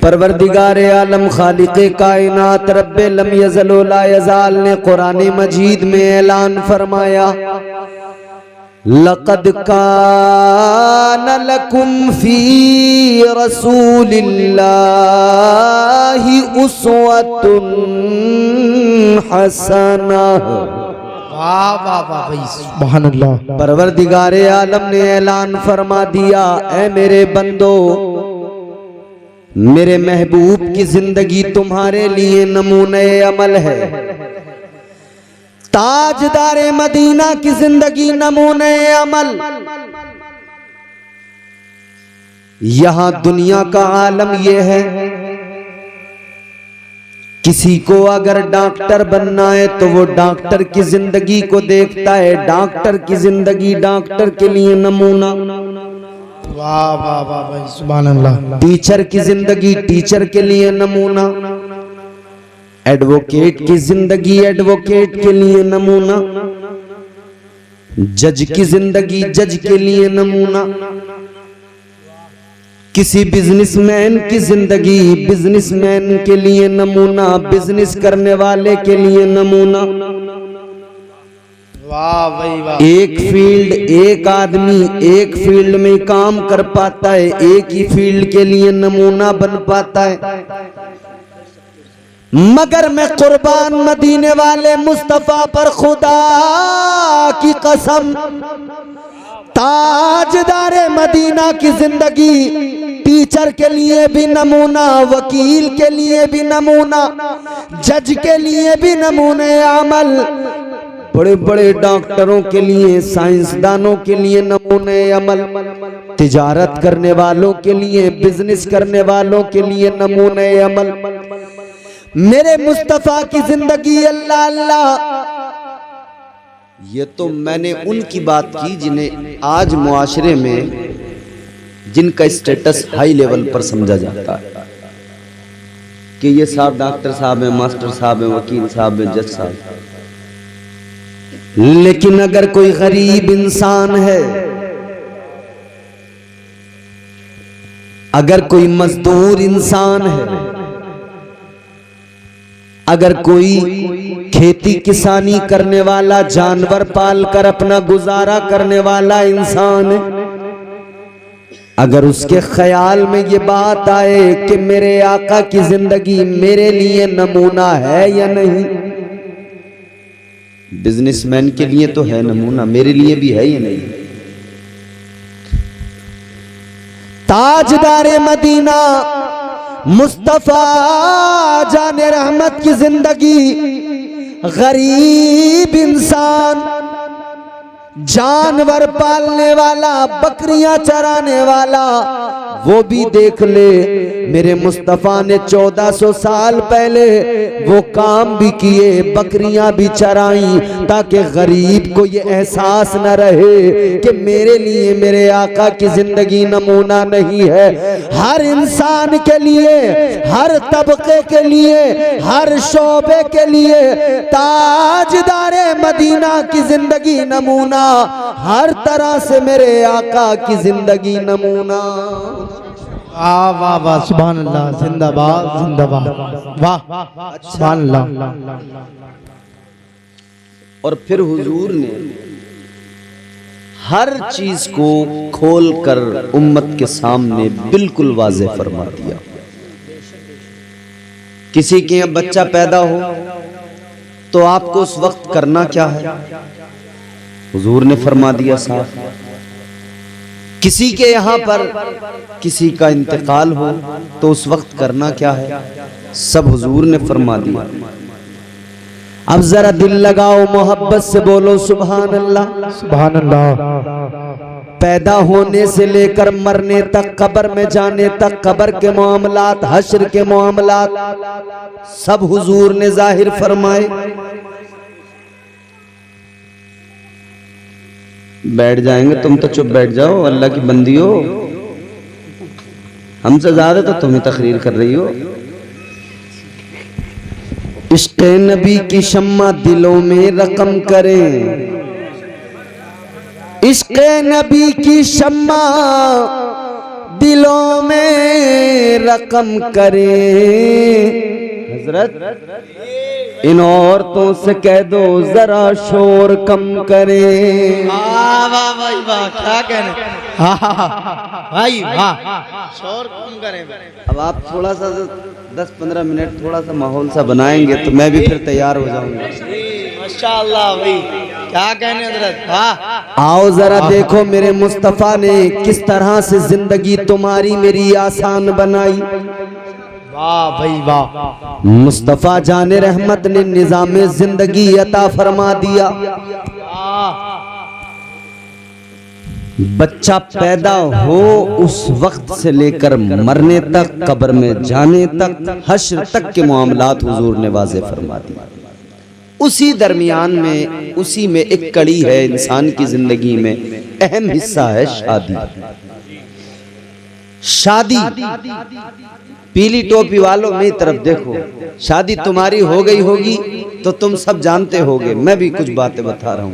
परवरदिगार आलम खालिक़े कायनात रब्बे लम यज़ल व ला यज़ाल ने कुरान मजीद में ऐलान फरमाया, लक़द कान लकुम फी रसूलिल्लाहि उस्वतुन हसनह। वाह वाह वाह भाई, सुभान अल्लाह। परवरदिगार आलम ने ऐलान फरमा दिया, ऐ मेरे बंदो, मेरे महबूब की जिंदगी तुम्हारे लिए नमूने अमल है। ताजदारे मदीना की जिंदगी नमूने अमल। यहां दुनिया का आलम यह है, किसी को अगर डॉक्टर बनना है तो वो डॉक्टर की जिंदगी को देखता है, डॉक्टर की जिंदगी डॉक्टर के लिए नमूना। वाह वाह वाह भाई, सुभान अल्लाह। टीचर की जिंदगी टीचर के लिए नमूना, एडवोकेट की जिंदगी एडवोकेट के लिए नमूना, जज की जिंदगी जज के लिए नमूना, किसी बिजनेसमैन की जिंदगी बिजनेसमैन के लिए नमूना, बिजनेस करने वाले के लिए नमूना। वाह भाई वाह। एक फील्ड, एक आदमी एक फील्ड में काम कर पाता है, एक ही फील्ड के लिए नमूना बन पाता है। मगर मैं कुर्बान मदीने वाले मुस्तफा पर खुदा की कसम, ताजदारे मदीना की जिंदगी टीचर के लिए भी नमूना, वकील के लिए भी नमूना, जज के लिए भी नमूने अमल, बड़े बड़े डॉक्टरों के लिए, साइंसदानों के लिए नमूने अमल, तिजारत करने वालों के लिए, बिजनेस करने वालों के लिए नमूने अमल। मेरे मुस्तफा की जिंदगी अल्लाह अल्लाह। ये तो मैंने उनकी बात की जिन्हें आज मुआशरे में जिनका स्टेटस हाई लेवल पर समझा जाता है कि ये साहब डॉक्टर साहब हैं, मास्टर साहब हैं, वकील साहब हैं, जज साहब। लेकिन अगर कोई गरीब इंसान है, अगर कोई मजदूर इंसान है, अगर कोई खेती किसानी करने वाला, जानवर पाल कर अपना गुजारा करने वाला इंसान है, अगर उसके ख्याल में ये बात आए कि मेरे आका की जिंदगी मेरे लिए नमूना है या नहीं, बिजनेसमैन के लिए तो है नमूना, मेरे लिए भी है या नहीं। ताजदारे मदीना मुस्तफा जाने रहमत की जिंदगी, गरीब इंसान, जानवर पालने वाला, बकरियां चराने वाला, वो भी देख ले मेरे मुस्तफा ने 1400 साल पहले वो काम भी किए, बकरियां भी चराई, ताकि गरीब को ये एहसास न रहे कि मेरे लिए मेरे आका की जिंदगी नमूना नहीं है। हर इंसान के लिए, हर तबके के लिए, हर शोबे के लिए ताजदारे मदीना की जिंदगी नमूना, हर तरह से मेरे आका की जिंदगी नमूना। वाह वाह वाह, सुभान अल्लाह, जिंदाबाद जिंदाबाद, वाह सुभान अल्लाह। और फिर हुजूर ने हर चीज को खोलकर उम्मत के सामने बिल्कुल वाज़ेह फरमा दिया। किसी के यहाँ बच्चा पैदा हो तो आपको उस वक्त करना क्या है, हुजूर ने फरमा दिया साफ। किसी के यहाँ पर किसी का इंतकाल हो तो उस वक्त करना क्या है, सब हुजूर ने फरमा दिया। अब जरा दिल लगाओ, मोहब्बत से बोलो सुभान अल्लाह सुभान अल्लाह। पैदा होने से लेकर मरने तक, कब्र में जाने तक, कब्र के मामलात, हश्र के मामलात सब हुजूर ने जाहिर फरमाए। बैठ जाएंगे, तुम तो चुप बैठ जाओ, अल्लाह की बंदी हो, हमसे ज्यादा तो तुम ही तकरीर कर रही हो। इश्क़ नबी की शम्मा दिलों में रकम करें, इश्क़ नबी की शम्मा दिलों में रकम करे। हजरत इन औरतों से कह दो जरा शोर कम करे। वाह वाह भाई वाह, क्या कहने भाई वाह, शोर कम करें। अब आप थोड़ा सा 10-15 मिनट थोड़ा सा माहौल सा बनाएंगे तो मैं भी फिर तैयार हो जाऊंगा। माशाअल्लाह भाई, क्या कहने हजरत, वाह। आओ जरा देखो मेरे मुस्तफा ने किस तरह से जिंदगी तुम्हारी मेरी आसान बनाई। वाह भाई वाह। मुस्तफा जाने रहमत ने निजामे जिंदगी अता फरमा दिया। बच्चा पैदा हो उस वक्त से लेकर मरने तक, कब्र में जाने तक, हश्र तक के मामलात हुजूर ने वाज़े फरमा दिया। उसी दरमियान में, उसी में एक कड़ी है इंसान की जिंदगी में, अहम हिस्सा है शादी। शादी, पीली टोपी वालों मेरी तरफ देखो, शादी तुम्हारी हो गई होगी तो तुम सब जानते होगे, मैं भी कुछ बातें बता रहा हूं,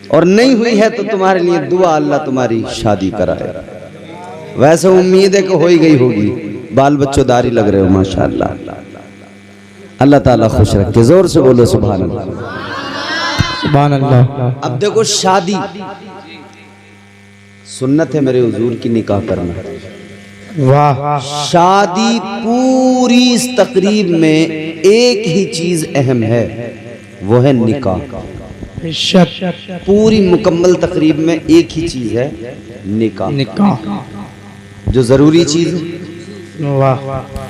और नहीं हुई है तो तुम्हारे लिए दुआ, अल्लाह तुम्हारी शादी कराए। वैसे उम्मीद है कि हो ही गई होगी, बाल बच्चोदारी लग रहे हो माशाअल्लाह। अल्लाह ताला खुश रखे, जोर से बोलो सुभान अल्लाह। सुभान अल्लाह। अब देखो शादी सुन्नत है मेरे हुजूर की, निकाह करना। वाह। शादी पूरी इस तकरीब में एक ही चीज अहम है, वो है निकाह। पूरी मुकम्मल तकरीब में एक ही चीज है, निकाह। निकाह जो जरूरी चीज है। वाह।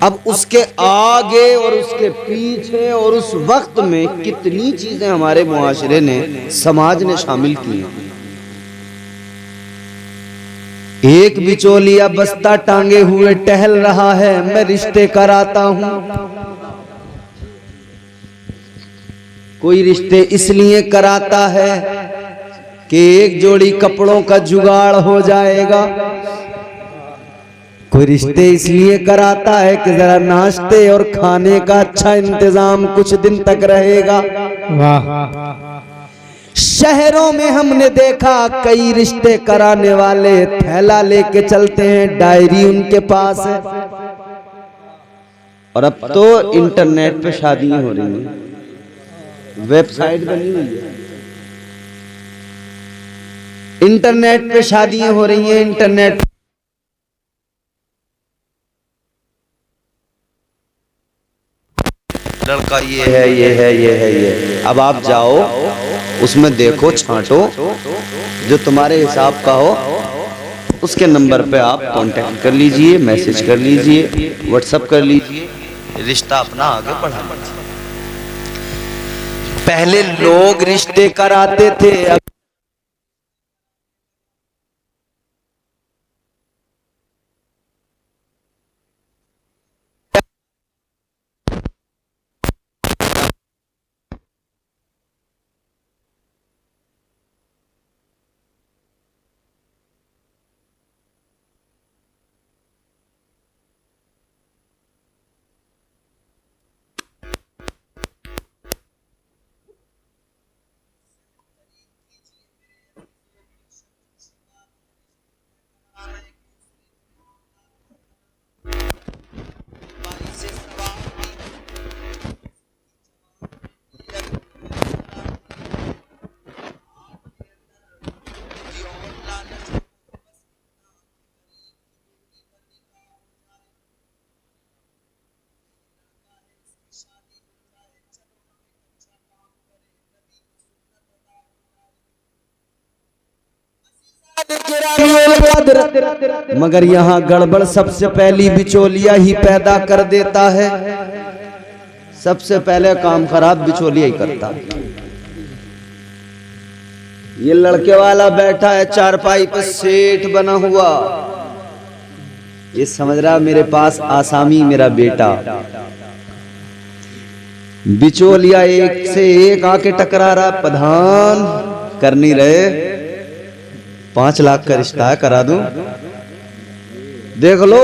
अब उसके आगे और उसके पीछे और उस वक्त में कितनी चीजें हमारे मुआशरे ने, समाज ने शामिल की हैं। एक बिचौलिया बस्ता टांगे हुए टहल रहा है, मैं रिश्ते कराता हूं। कोई रिश्ते इसलिए कराता है कि एक जोड़ी कपड़ों का जुगाड़ हो जाएगा। कोई रिश्ते इसलिए कराता है कि जरा नाश्ते और खाने का अच्छा इंतजाम कुछ दिन तक रहेगा। वाह। शहरों में हमने देखा कई रिश्ते कराने वाले थैला लेके चलते हैं, डायरी उनके पास है। और अब तो इंटरनेट पे शादियां हो रही हैं, वेबसाइट बनी हुई है, इंटरनेट पे शादियां हो रही हैं। इंटरनेट लड़का ये है, ये है, ये है, ये। अब आप जाओ उसमें देखो, छांटो, जो तुम्हारे हिसाब का हो उसके नंबर पे आप कांटेक्ट कर लीजिए, मैसेज कर लीजिए, व्हाट्सएप कर लीजिए, रिश्ता अपना आगे बढ़ा लीजिए। पहले लोग रिश्ते कराते थे, अब मगर यहाँ गड़बड़ सबसे पहली बिचौलिया ही पैदा कर देता है। सबसे पहले काम खराब बिचौलिया ही करता है। ये लड़के वाला बैठा है चारपाई पर, सेठ बना हुआ, ये समझ रहा मेरे पास आसामी मेरा बेटा। बिचौलिया एक से एक आके टकरा रहा, प्रधान कर नहीं रहे, 5 लाख का रिश्ता है, करा दूं, देख लो।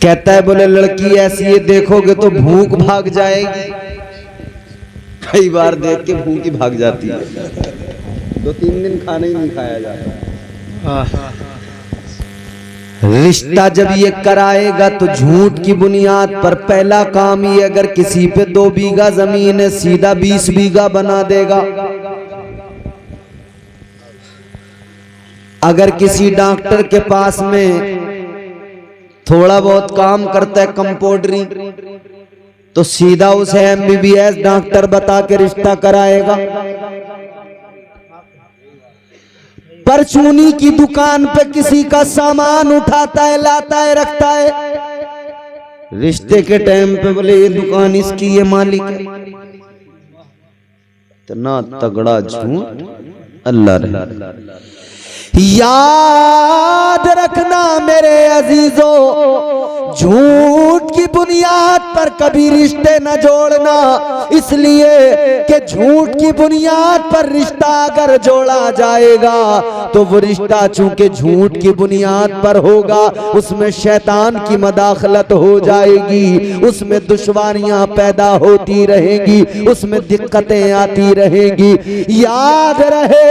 कहता है बोले लड़की ऐसी है देखोगे तो भूख भाग जाएगी। कई बार देख के भूख ही भाग जाती है, 2-3 दिन खाना ही नहीं खाया जाता। रिश्ता जब ये कराएगा तो झूठ की बुनियाद पर पहला काम ये, अगर किसी पे 2 बीघा जमीन है सीधा 20 बीघा बना देगा। अगर किसी डॉक्टर के पास में थोड़ा बहुत काम करता है कंपाउंडरी, तो सीधा उसे MBBS डॉक्टर बता के रिश्ता कराएगा। परचूनी की दुकान पे किसी का सामान उठाता है, लाता है, रखता है, रिश्ते के टाइम पे बोले ये दुकान इसकी, ये मालिक है। इतना तगड़ा झूठ, अल्लाह रे। याद रखना मेरे अजीजों, झूठ की बुनियाद पर कभी रिश्ते न जोड़ना, इसलिए कि झूठ की बुनियाद पर रिश्ता अगर जोड़ा जाएगा तो वो रिश्ता चूंकि झूठ की बुनियाद पर होगा, उसमें शैतान की मदाखलत हो जाएगी, उसमें दुश्वारियां पैदा होती रहेंगी, उसमें दिक्कतें आती रहेंगी। याद रहे,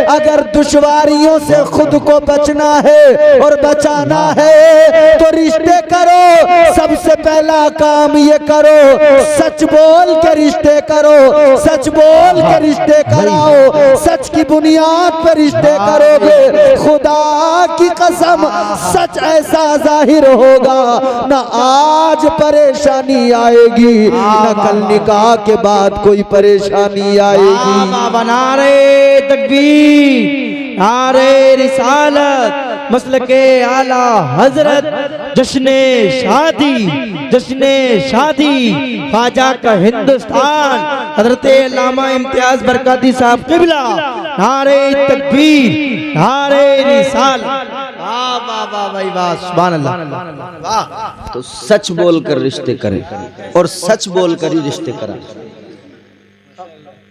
अगर दुश्वारियों से खुद को बचना है और बचाना है तो रिश्ते करो। सबसे पहला काम ये करो, सच बोल के रिश्ते करो, सच बोल के रिश्ते कराओ। सच की बुनियाद पर रिश्ते करोगे, खुदा की कसम सच ऐसा जाहिर होगा, ना आज परेशानी आएगी, ना कल निकाह के बाद कोई परेशानी आएगी। नारे तकबीर, नारे रिसालत, मसलके आला हजरत, जश्ने शादी, जश्ने शादी, ख्वाजा का हिंदुस्तान, हजरत अल्लामा इम्तियाज बरकाती साहब क़िबला। नारे तकबीर, नारे रिसालत। वाह वाह वाह भाई वाह, सुभान अल्लाह, वाह। तो सच बोलकर रिश्ते करें और सच बोलकर ही रिश्ते करें।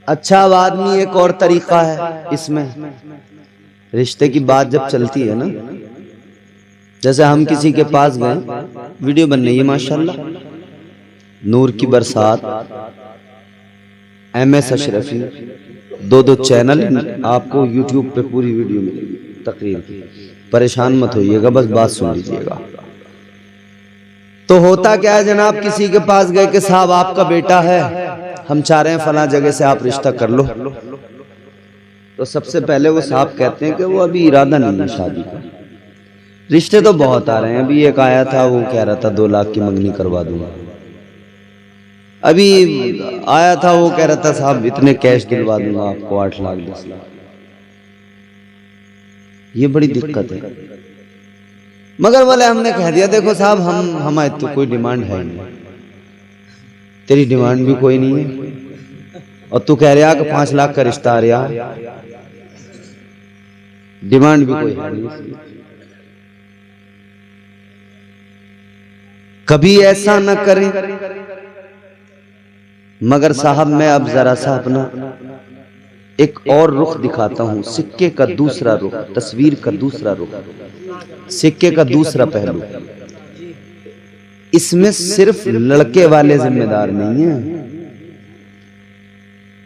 अच्छा, अब आदमी एक और तरीका है इसमें, रिश्ते की बात जब चलती है ना, जैसे हम किसी के पास गए, वीडियो बन रही है माशाल्लाह, नूर की बरसात, MS अशरफी, 2 चैनल, आपको YouTube पे पूरी वीडियो मिलेगी तकरीर की, परेशान मत होइएगा, बस बात सुन लीजिएगा। तो होता क्या है जनाब, किसी के पास गए कि साहब आपका बेटा है, हम चाह रहे हैं फला जगह से आप रिश्ता कर लो। तो सबसे पहले वो साहब कहते हैं कि वो अभी इरादा नहीं है शादी का, रिश्ते तो बहुत आ रहे हैं। अभी एक आया था, वो कह रहा था 2 लाख की मंगनी करवा दूंगा। अभी आया था, वो कह रहा था साहब इतने कैश दिलवा दूंगा आपको, 8 लाख 10 लाख। ये बड़ी दिक्कत है। मगर वाले हमने कह दिया देखो साहब, हमारे तो कोई डिमांड है नहीं, तेरी डिमांड भी कोई नहीं है, और तू कह रहा कि 5 लाख का रिश्ता आ रहा, डिमांड भी कोई है नहीं। कभी ऐसा न करें। मगर साहब मैं अब जरा सा अपना एक और रुख दिखाता हूं, सिक्के का दूसरा रुख, तस्वीर का दूसरा रुख, सिक्के का दूसरा पहलू। इसमें सिर्फ लड़के वाले जिम्मेदार नहीं है,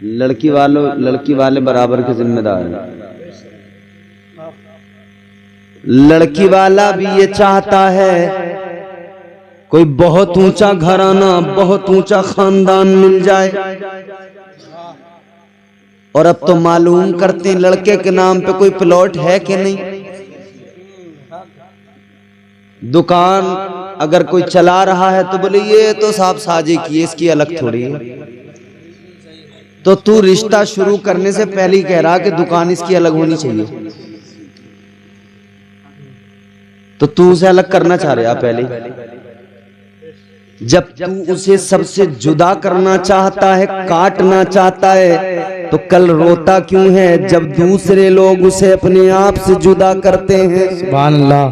लड़की वाले बराबर के जिम्मेदार हैं। लड़की वाला भी ये चाहता है कोई बहुत ऊंचा घराना, बहुत ऊंचा खानदान मिल जाए। और अब तो मालूम करते हैं लड़के के नाम पे कोई प्लॉट है कि नहीं। दुकान अगर कोई चला रहा है तो बोले ये तो साहब साजे की है, इसकी अलग थोड़ी है। तो तू रिश्ता शुरू करने से पहले ही कह रहा कि दुकान इसकी अलग होनी चाहिए, तो तू उसे अलग करना चाह रहा पहले। जब तू उसे सबसे जुदा करना चाहता है, काटना चाहता है, तो कल रोता क्यों है जब दूसरे लोग उसे अपने आप से जुदा करते हैं। सुभान अल्लाह।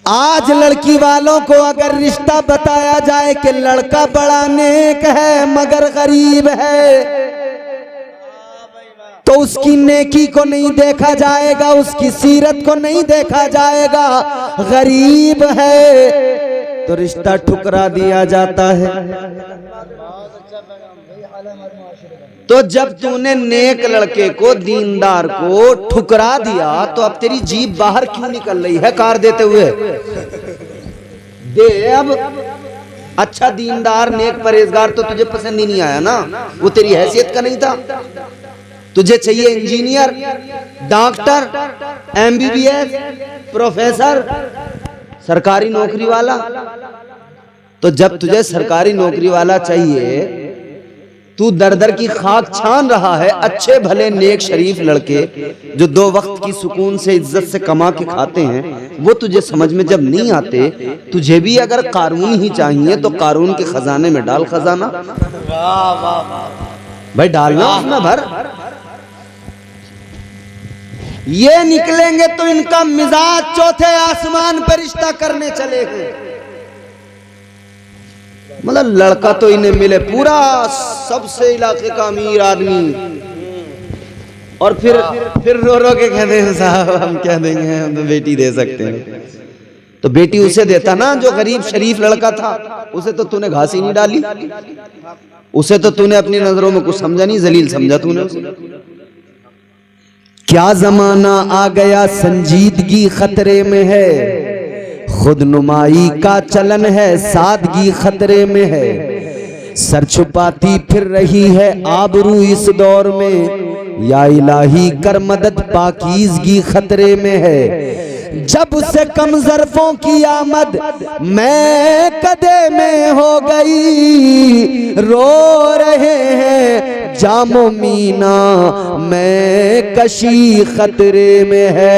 आज लड़की वालों को अगर रिश्ता बताया जाए कि लड़का बड़ा नेक है मगर गरीब है, तो उसकी नेकी को नहीं देखा जाएगा, उसकी सीरत को नहीं देखा जाएगा, गरीब है तो रिश्ता ठुकरा दिया जाता है। तो जब तूने नेक लड़के को, दीनदार को ठुकरा दिया तो अब तेरी जीभ बाहर क्यों निकल रही है कार देते हुए? दे अब। अच्छा दीनदार नेक परहेजगार तो तुझे पसंद ही नहीं आया ना, वो तेरी हैसियत का नहीं था। तुझे चाहिए इंजीनियर, डॉक्टर, MBBS, प्रोफेसर, सरकारी नौकरी वाला। तो जब तुझे सरकारी नौकरी वाला चाहिए, तू दर दर की खाक छान रहा है। अच्छे भले नेक शरीफ लड़के जो 2 वक्त की सुकून से इज्जत से कमा के खाते हैं, वो तुझे समझ में जब नहीं आते, तुझे भी अगर कानून ही चाहिए तो कानून के खजाने में डाल खजाना। भाई डालना उसमें भर। ये निकलेंगे तो इनका मिजाज चौथे आसमान पर रिश्ता करने चले हैं। मतलब लड़का तो इन्हें मिले पूरा सबसे इलाके का अमीर आदमी, और फिर रो रो के कहते हैं साहब हम क्या देंगे, हम तो बेटी दे सकते हैं। तो बेटी उसे देता ना जो गरीब शरीफ लड़का था, उसे तो तूने घास ही नहीं डाली, उसे तो तूने अपनी नजरों में कुछ समझा नहीं, जलील समझा तूने उसे। क्या जमाना आ गया संजीदगी खतरे में है, खुद नुमाई का चलन है सादगी खतरे में है, सर छुपाती फिर रही है आबरू इस दौर में, या इलाही कर मदद पाकीज़गी खतरे में है। जब से कम ज़र्फ़ों की आमद मैं कदे में हो गई, रो रहे हैं जामो मीना मैं कशी खतरे में है।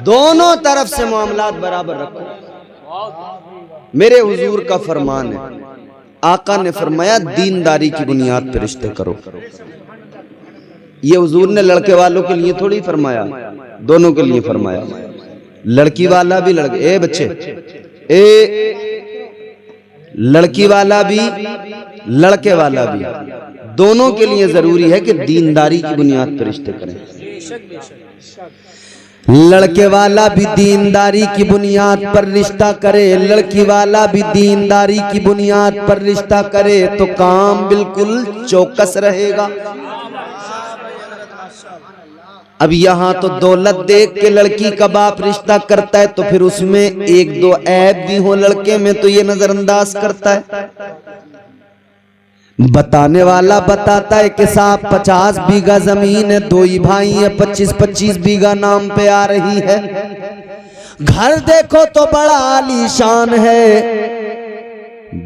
दोनों तरफ से मामलात बराबर रखो। मेरे हुजूर का फरमान है, आका ने फरमाया दीनदारी की बुनियाद पर रिश्ते करो। ये हुजूर ने लड़के वालों के लिए थोड़ी फरमाया, दोनों के लिए फरमाया। लड़की वाला भी लड़के बच्चे लड़की वाला भी लड़के वाला भी, दोनों के लिए जरूरी है कि दीनदारी की बुनियाद पर रिश्ते करें। लड़के वाला भी दीनदारी की बुनियाद पर रिश्ता करे, लड़की वाला भी दीनदारी की बुनियाद पर रिश्ता करे तो काम बिल्कुल चौकस रहेगा। अब यहाँ तो दौलत देख के लड़की का बाप रिश्ता करता है, तो फिर उसमें 1-2 ऐब भी हो लड़के में तो ये नजरअंदाज करता है। बताने वाला बताता है कि साहब 50 बीघा जमीन है, 2 ही भाई है, 25-25 बीघा नाम पे आ रही है। घर देखो तो बड़ा आलीशान है,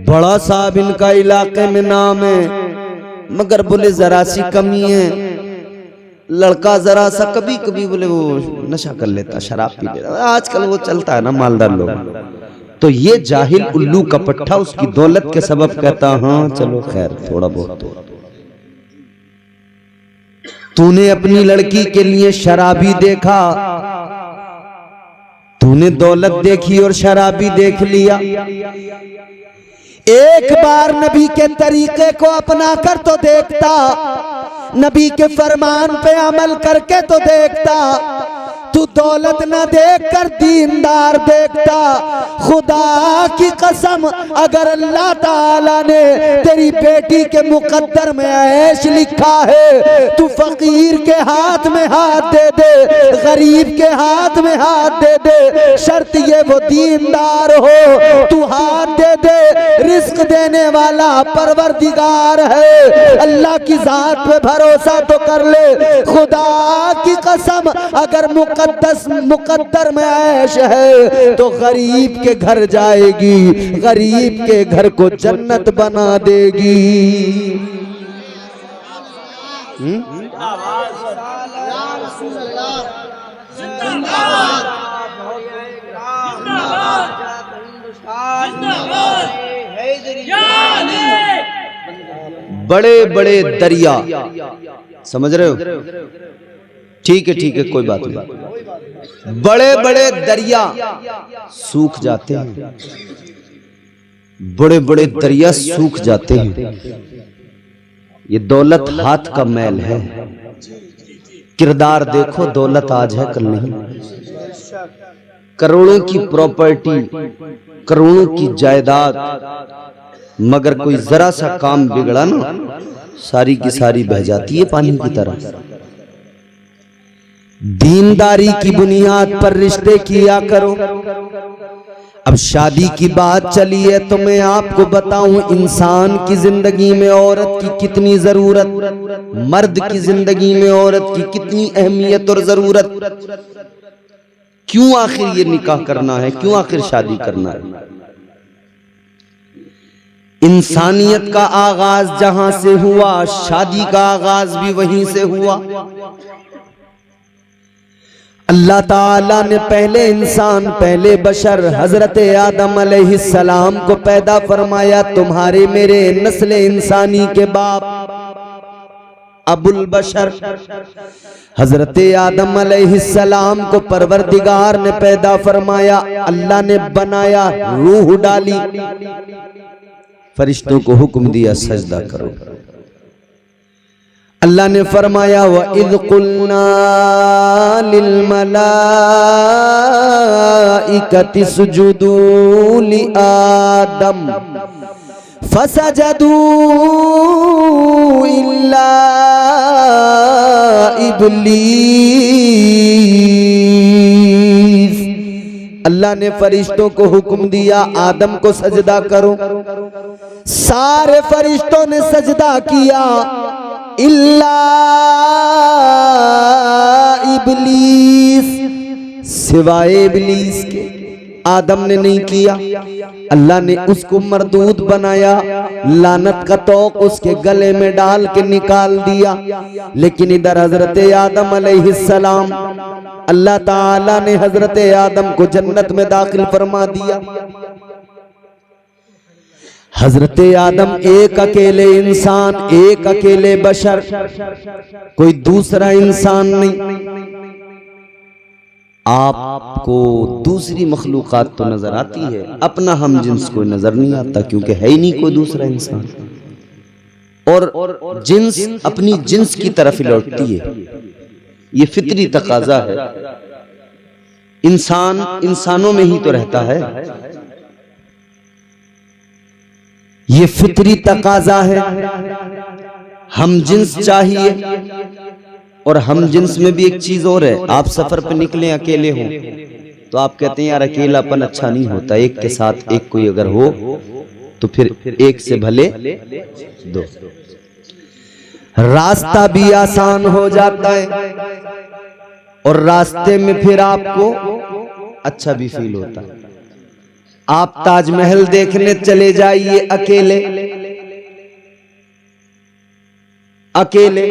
बड़ा साहब इनका इलाके में नाम है, मगर बोले जरा सी कमी है, लड़का जरा सा कभी कभी बोले वो नशा कर लेता, शराब पी लेता, आजकल वो चलता है ना मालदार लोग। तो ये जाहिल उल्लू का पट्टा उसकी दौलत के सबब कहता हाँ चलो खैर थोड़ा बहुत। तूने अपनी लड़की के लिए शराबी देखा, तूने दौलत देखी और शराबी देख लिया। एक बार नबी के तरीके को अपना कर तो देखता, नबी के फरमान पे अमल करके तो देखता। तू दौलत न देख कर दीनदार देखता। खुदा की कसम अगर अल्लाह ताला ने तेरी बेटी के मुकद्दर में ऐश लिखा है, तू फकीर के हाथ में हाथ दे दे, गरीब के हाथ में हाथ दे दे, शर्त ये वो दीनदार हो। तू हाथ दे दे, रिस्क देने वाला परवरदिगार है, अल्लाह की जात पे भरोसा तो कर ले। खुदा की कसम अगर मुकद्दर में ऐश है तो गरीब के घर जाएगी, गरीब के घर को जन्नत बना देगी। बड़े बड़े दरिया, समझ रहे हो? ठीक है कोई बात नहीं। बड़े बड़े दरिया सूख जाते हैं, बड़े बड़े दरिया सूख जाते हैं। ये दौलत हाथ का मैल है। किरदार देखो, दौलत आज है कल नहीं। करोड़ों की प्रॉपर्टी करोड़ों की जायदाद, मगर कोई जरा सा काम बिगड़ा ना, सारी की सारी बह जाती है पानी की तरह। दीनदारी की बुनियाद पर रिश्ते किया करो। अब शादी की बात चली है तो मैं आपको बताऊं, इंसान की जिंदगी में औरत की कितनी जरूरत, मर्द की जिंदगी में औरत की कितनी अहमियत और जरूरत। क्यों आखिर ये निकाह करना है, क्यों आखिर शादी करना है? इंसानियत का आगाज जहां से हुआ, शादी का आगाज भी वहीं से हुआ। अल्लाह ताला ने पहले इंसान, पहले बशर हजरत आदम अलैहिस्सलाम को पैदा फरमाया। तुम्हारे मेरे नस्ल इंसानी के बाप अबुल बशर हजरत आदम अलैहिस्सलाम को परवरदिगार ने पैदा फरमाया। अल्लाह ने बनाया, रूह डाली, फरिश्तों को हुक्म दिया सजदा करो। अल्लाह ने फरमाया व इज़ क़ुल्ना लिल मलाइकति सुजुदू लि आदम फसजदू इल्ला इब्लीस। अल्लाह ने फरिश्तों को हुक्म दिया आदम को सजदा करो। सारे फरिश्तों ने सजदा किया इल्ला इब्लीस, सिवाय इब्लीस के। आदम ने नहीं किया। अल्लाह ने उसको मरदूद बनाया, लानत का तोक उसके गले में डाल के निकाल दिया। लेकिन इधर हजरत आदम अलैहिस्सलाम, अल्लाह ताला ने हजरत आदम को जन्नत में दाखिल फरमा दिया। हजरत आदम एक अकेले इंसान, एक अकेले बशर, कोई दूसरा इंसान नहीं। आपको दूसरी मखलूकात तो नजर आती है, अपना हम जिन्स को नजर नहीं आता, क्योंकि है ही नहीं कोई दूसरा इंसान। और जिन्स अपनी जिन्स की तरफ लौटती है, ये फितरी तकाजा है। इंसान इंसानों में ही तो रहता है, ये फितरी तकाजा है। हम जिन्स चाहिए। और हम जिन्स में भी एक चीज और है, आप सफर पे निकले अकेले हो तो आप कहते हैं यार अकेलापन अच्छा नहीं होता, एक के साथ एक कोई अगर हो तो फिर एक से भले दो, रास्ता भी आसान हो जाता है और रास्ते में फिर आपको अच्छा भी फील होता है। आप ताजमहल देखने चले जाइए अकेले, अकेले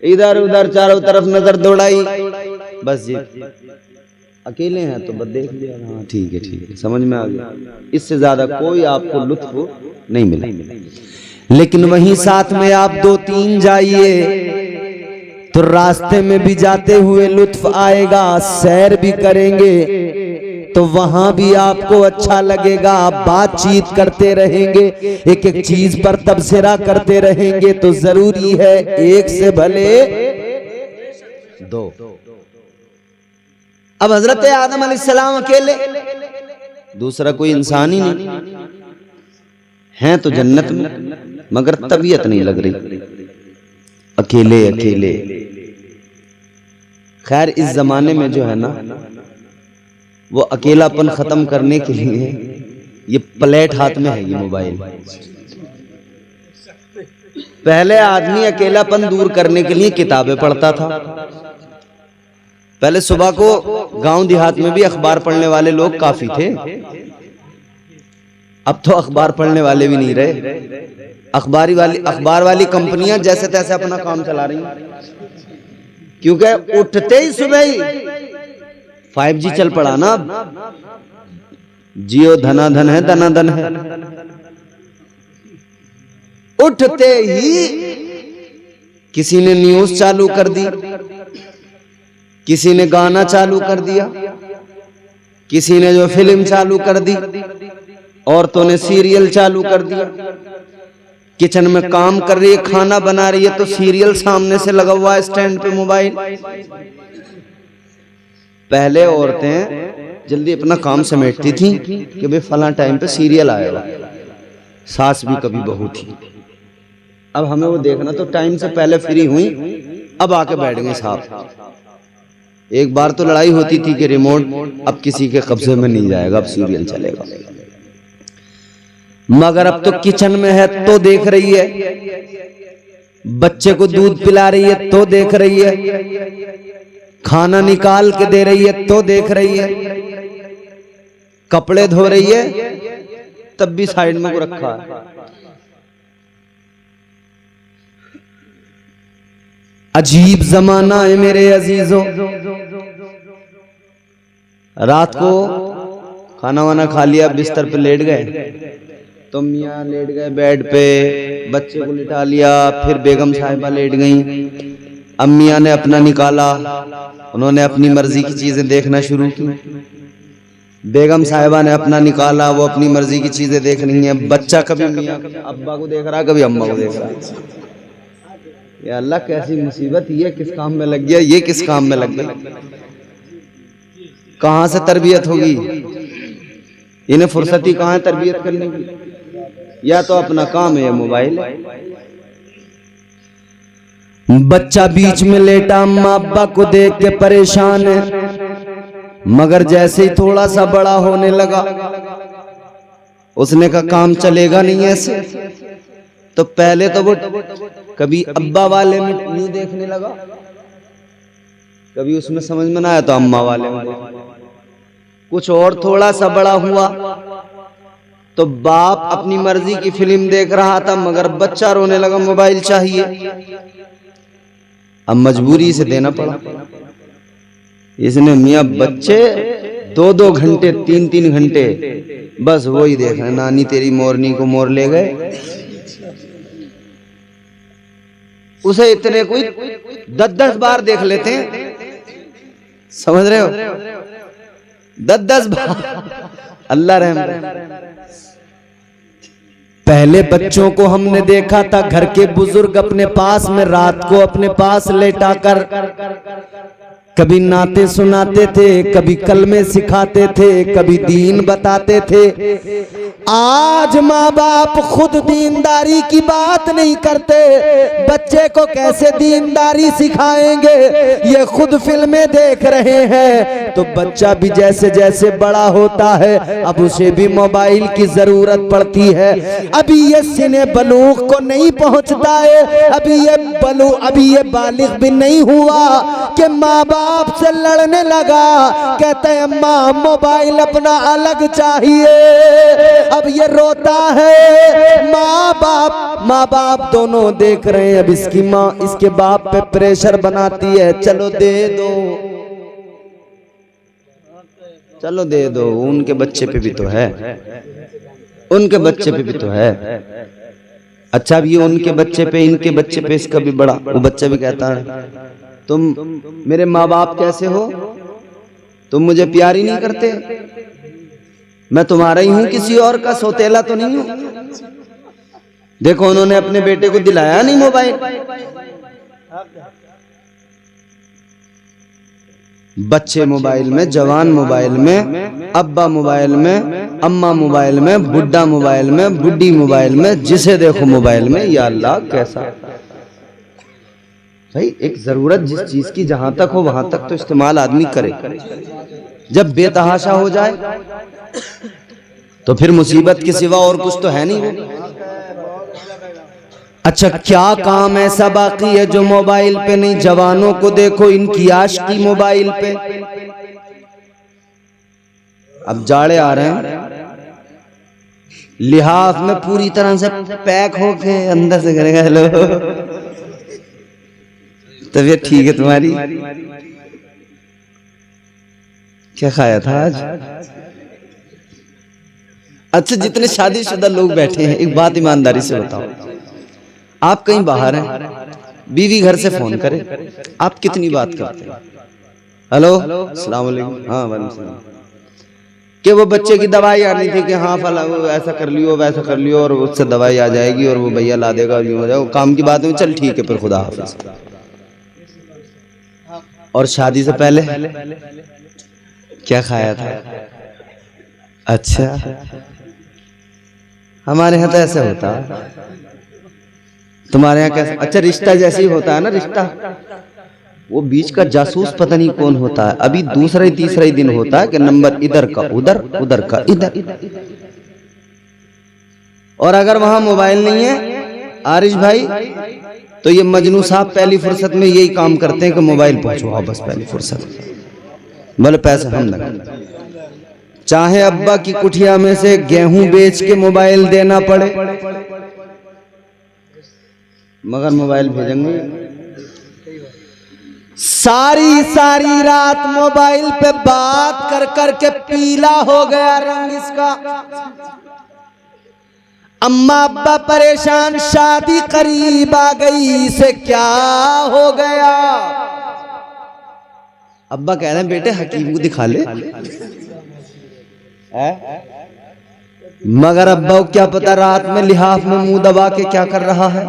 इधर उधर चारों तरफ नजर दौड़ाई, बस जी अकेले हैं तो बस देख लिया, हाँ ठीक है समझ में आ गया। इससे ज्यादा कोई आपको लुत्फ नहीं मिला। लेकिन वहीं साथ में आप दो तीन जाइए तो रास्ते में भी जाते हुए लुत्फ आएगा, सैर भी करेंगे तो वहां भी आपको अच्छा लगेगा। आप बातचीत करते रहेंगे, एक एक चीज पर तबसरा करते रहेंगे, तो जरूरी है एक से भले दो। अब हजरत आदम अलैहिस्सलाम अकेले, दूसरा कोई इंसान ही नहीं है तो जन्नत में, मगर तबीयत नहीं लग रही, अकेले अकेले। खैर इस जमाने में जो है ना, वो अकेलापन खत्म करने के लिए ये प्लेट हाथ में है, ये मोबाइल। पहले आदमी अकेलापन दूर करने के लिए किताबें पढ़ता था। पहले सुबह को गांव देहात में भी अखबार पढ़ने वाले लोग काफी थे, अब तो अखबार पढ़ने वाले भी नहीं रहे। अखबार वाली कंपनियां जैसे तैसे अपना काम चला रही हैं, क्योंकि उठते ही सुबह ही 5G चल पड़ा ना। अब जियो धनाधन है, धनाधन है। उठते ही किसी ने न्यूज चालू कर दी, किसी ने गाना चालू कर दिया, किसी ने जो फिल्म चालू कर दी, औरतों ने सीरियल चालू कर दिया। किचन में काम कर रही है, खाना बना रही है तो सीरियल सामने से लगा हुआ है स्टैंड पे मोबाइल। पहले औरतें जल्दी अपना काम समेटती थी कि भाई फला टाइम पे सीरियल आएगा, सास भी कभी बहू थी। अब हमें वो देखना, तो टाइम से पहले फ्री हुई, अब आके बैठ गए साहब। एक बार तो लड़ाई होती थी कि रिमोट अब किसी के कब्जे में नहीं जाएगा, अब सीरियल चलेगा। मगर अब तो किचन में है तो देख रही है, बच्चे को दूध पिला रही है तो देख रही है, खाना निकाल के दे रही है तो देख रही है, कपड़े धो रही है तब भी साइड में को रखा है। अजीब जमाना है मेरे अजीजों। रात को खाना वाना खा लिया, बिस्तर पे लेट गए, तो मियाँ लेट गए बेड पे, बच्चे को लिटा लिया, फिर बेगम साहिबा लेट गई। अम्मिया ने अपना निकाला, उन्होंने अपनी मर्जी की चीजें देखना शुरू की। बेगम साहिबा ने अपना निकाला, वो अपनी मर्जी की चीजें देख रही हैं। बच्चा कभी मियाँ अब्बा को देख रहा, कभी अम्मा को देख रहा। या अल्लाह कैसी मुसीबत, ये किस काम में लग गया, ये किस काम में लग गया। कहां से तरबियत होगी इन्हें, फुर्सती कहां है तरबियत करने की। या तो अपना काम है या मोबाइल है। बच्चा बीच में लेटा, अम्मा अब्बा को देख के परेशान है। मगर जैसे ही थोड़ा सा बड़ा होने लगा, उसने कहा काम चलेगा नहीं ऐसे। तो पहले तो वो कभी अब्बा वाले में यूं देखने लगा, कभी उसमें समझ में ना आया तो अम्मा वाले में। कुछ और थोड़ा सा बड़ा हुआ तो बाप अपनी मर्जी की फिल्म देख रहा था, मगर बच्चा रोने लगा मोबाइल चाहिए। अब मजबूरी से देना पड़ा। इसने मियाँ बच्चे 2-2 घंटे 3-3 घंटे बस वही देख रहे, नानी तेरी मोरनी को मोर ले गए। उसे इतने कोई 10-10 बार देख लेते हैं, समझ रहे हो, 10-10 बार। अल्लाह रहम करे। पहले बच्चों को हमने देखा था घर के बुजुर्ग अपने पास में रात को अपने पास लेटाकर कभी नाते सुनाते थे, कभी कलमे सिखाते थे, कभी दीन बताते थे। आज माँ बाप खुद दीनदारी की बात नहीं करते, बच्चे को कैसे दीनदारी सिखाएंगे, ये खुद फिल्में देख रहे हैं। तो बच्चा भी जैसे जैसे बड़ा होता है, अब उसे भी मोबाइल की जरूरत पड़ती है। अभी ये सिने बलूग को नहीं पहुंचता है, अभी ये बालिग भी नहीं हुआ कि माँ बाप से लड़ने लगा, कहते हैं अम्मा मोबाइल अपना अलग चाहिए। अब ये रोता है, माँ बाप दोनों देख रहे हैं। अब इसकी माँ इसके बाप पे प्रेशर बनाती है, चलो दे दो, चलो दे दो। उनके बच्चे पे भी तो है, उनके बच्चे पे भी तो है। अच्छा अब ये उनके बच्चे पे, इनके बच्चे पे, इसका भी बड़ा। वो बच्चा भी कहता है तुम मेरे माँ बाप कैसे हो, तुम मुझे प्यार ही नहीं करते, मैं तुम्हारा ही हूं, किसी और का सौतेला तो नहीं हूं। देखो उन्होंने अपने बेटे को दिलाया नहीं मोबाइल। बच्चे मोबाइल में, जवान मोबाइल में, अब्बा मोबाइल में, अम्मा मोबाइल में, बुड्ढा मोबाइल में, बुड्ढी मोबाइल में, जिसे देखो मोबाइल में। या अल्लाह कैसा भाई, एक जरूरत जिस चीज की जहां तक हो वहां तक तो इस्तेमाल आदमी करे। जब बेतहाशा हो जाए तो फिर मुसीबत के सिवा और कुछ तो है नहीं। अच्छा क्या काम ऐसा बाकी है जो मोबाइल पे नहीं। जवानों को देखो, इनकी आशिकी मोबाइल पे। अब जाड़े आ रहे हैं, लिहाफ में पूरी तरह से पैक होके अंदर से करेगा हेलो तबीयत ठीक है तुम्हारी, क्या खाया था आज। अच्छा जितने शादीशुदा लोग बैठे हैं, एक बात ईमानदारी से बताओ, आप कहीं बाहर हैं, बीवी घर से फोन करे, आप कितनी बात करते हैं। हेलो अस्सलाम वालेकुम, हाँ वालेकुम सलाम। कि वो बच्चे की दवाई आनी थी कि हाँ फला ऐसा कर लियो वैसा कर लियो और उससे दवाई आ जाएगी और वो भैया ला देगा और यूं हो जाएगा, काम की बात है, चल ठीक है फिर खुदा हाफिज। और शादी से पहले क्या खाया था? अच्छा, हमारे यहाँ तो ऐसे होता है, तुम्हारे यहाँ कैसे? अच्छा, रिश्ता जैसे ही होता है ना, रिश्ता वो बीच का जासूस पता नहीं कौन होता है। अभी दूसरा ही तीसरा ही दिन होता है कि नंबर इधर का उधर, उधर का इधर। और अगर वहां मोबाइल नहीं है आरिश भाई, तो ये मजनू साहब पहली फुर्सत में यही काम करते हैं कि मोबाइल पहुंचवाओ बस पहली फुर्सत में, बोले पैसे हम लगा। चाहे अब्बा की कुठिया में से गेहूं बेच के मोबाइल देना पड़े, मगर मोबाइल भेजेंगे। सारी सारी रात मोबाइल पे बात कर कर के पीला हो गया रंग इसका। अम्मा अब्बा परेशान, शादी करीब आ गई, इसे क्या हो गया? अब्बा कह रहे हैं बेटे हकीम को दिखा ले। मगर अब्बा को क्या पता रात में लिहाफ में मुंह दबा के क्या कर रहा है।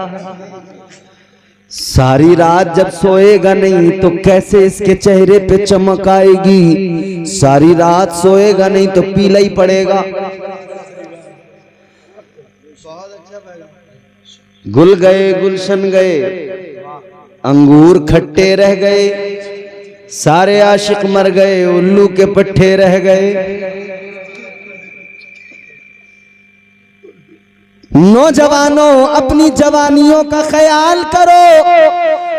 सारी रात जब सोएगा नहीं तो कैसे इसके चेहरे पे चमक आएगी? सारी रात सोएगा नहीं तो पीला ही पड़ेगा। गुल गए गुलशन गए, अंगूर खट्टे रह गए, सारे आशिक मर गए, उल्लू के पट्टे रह गए। नौजवानों, अपनी जवानियों का ख्याल करो,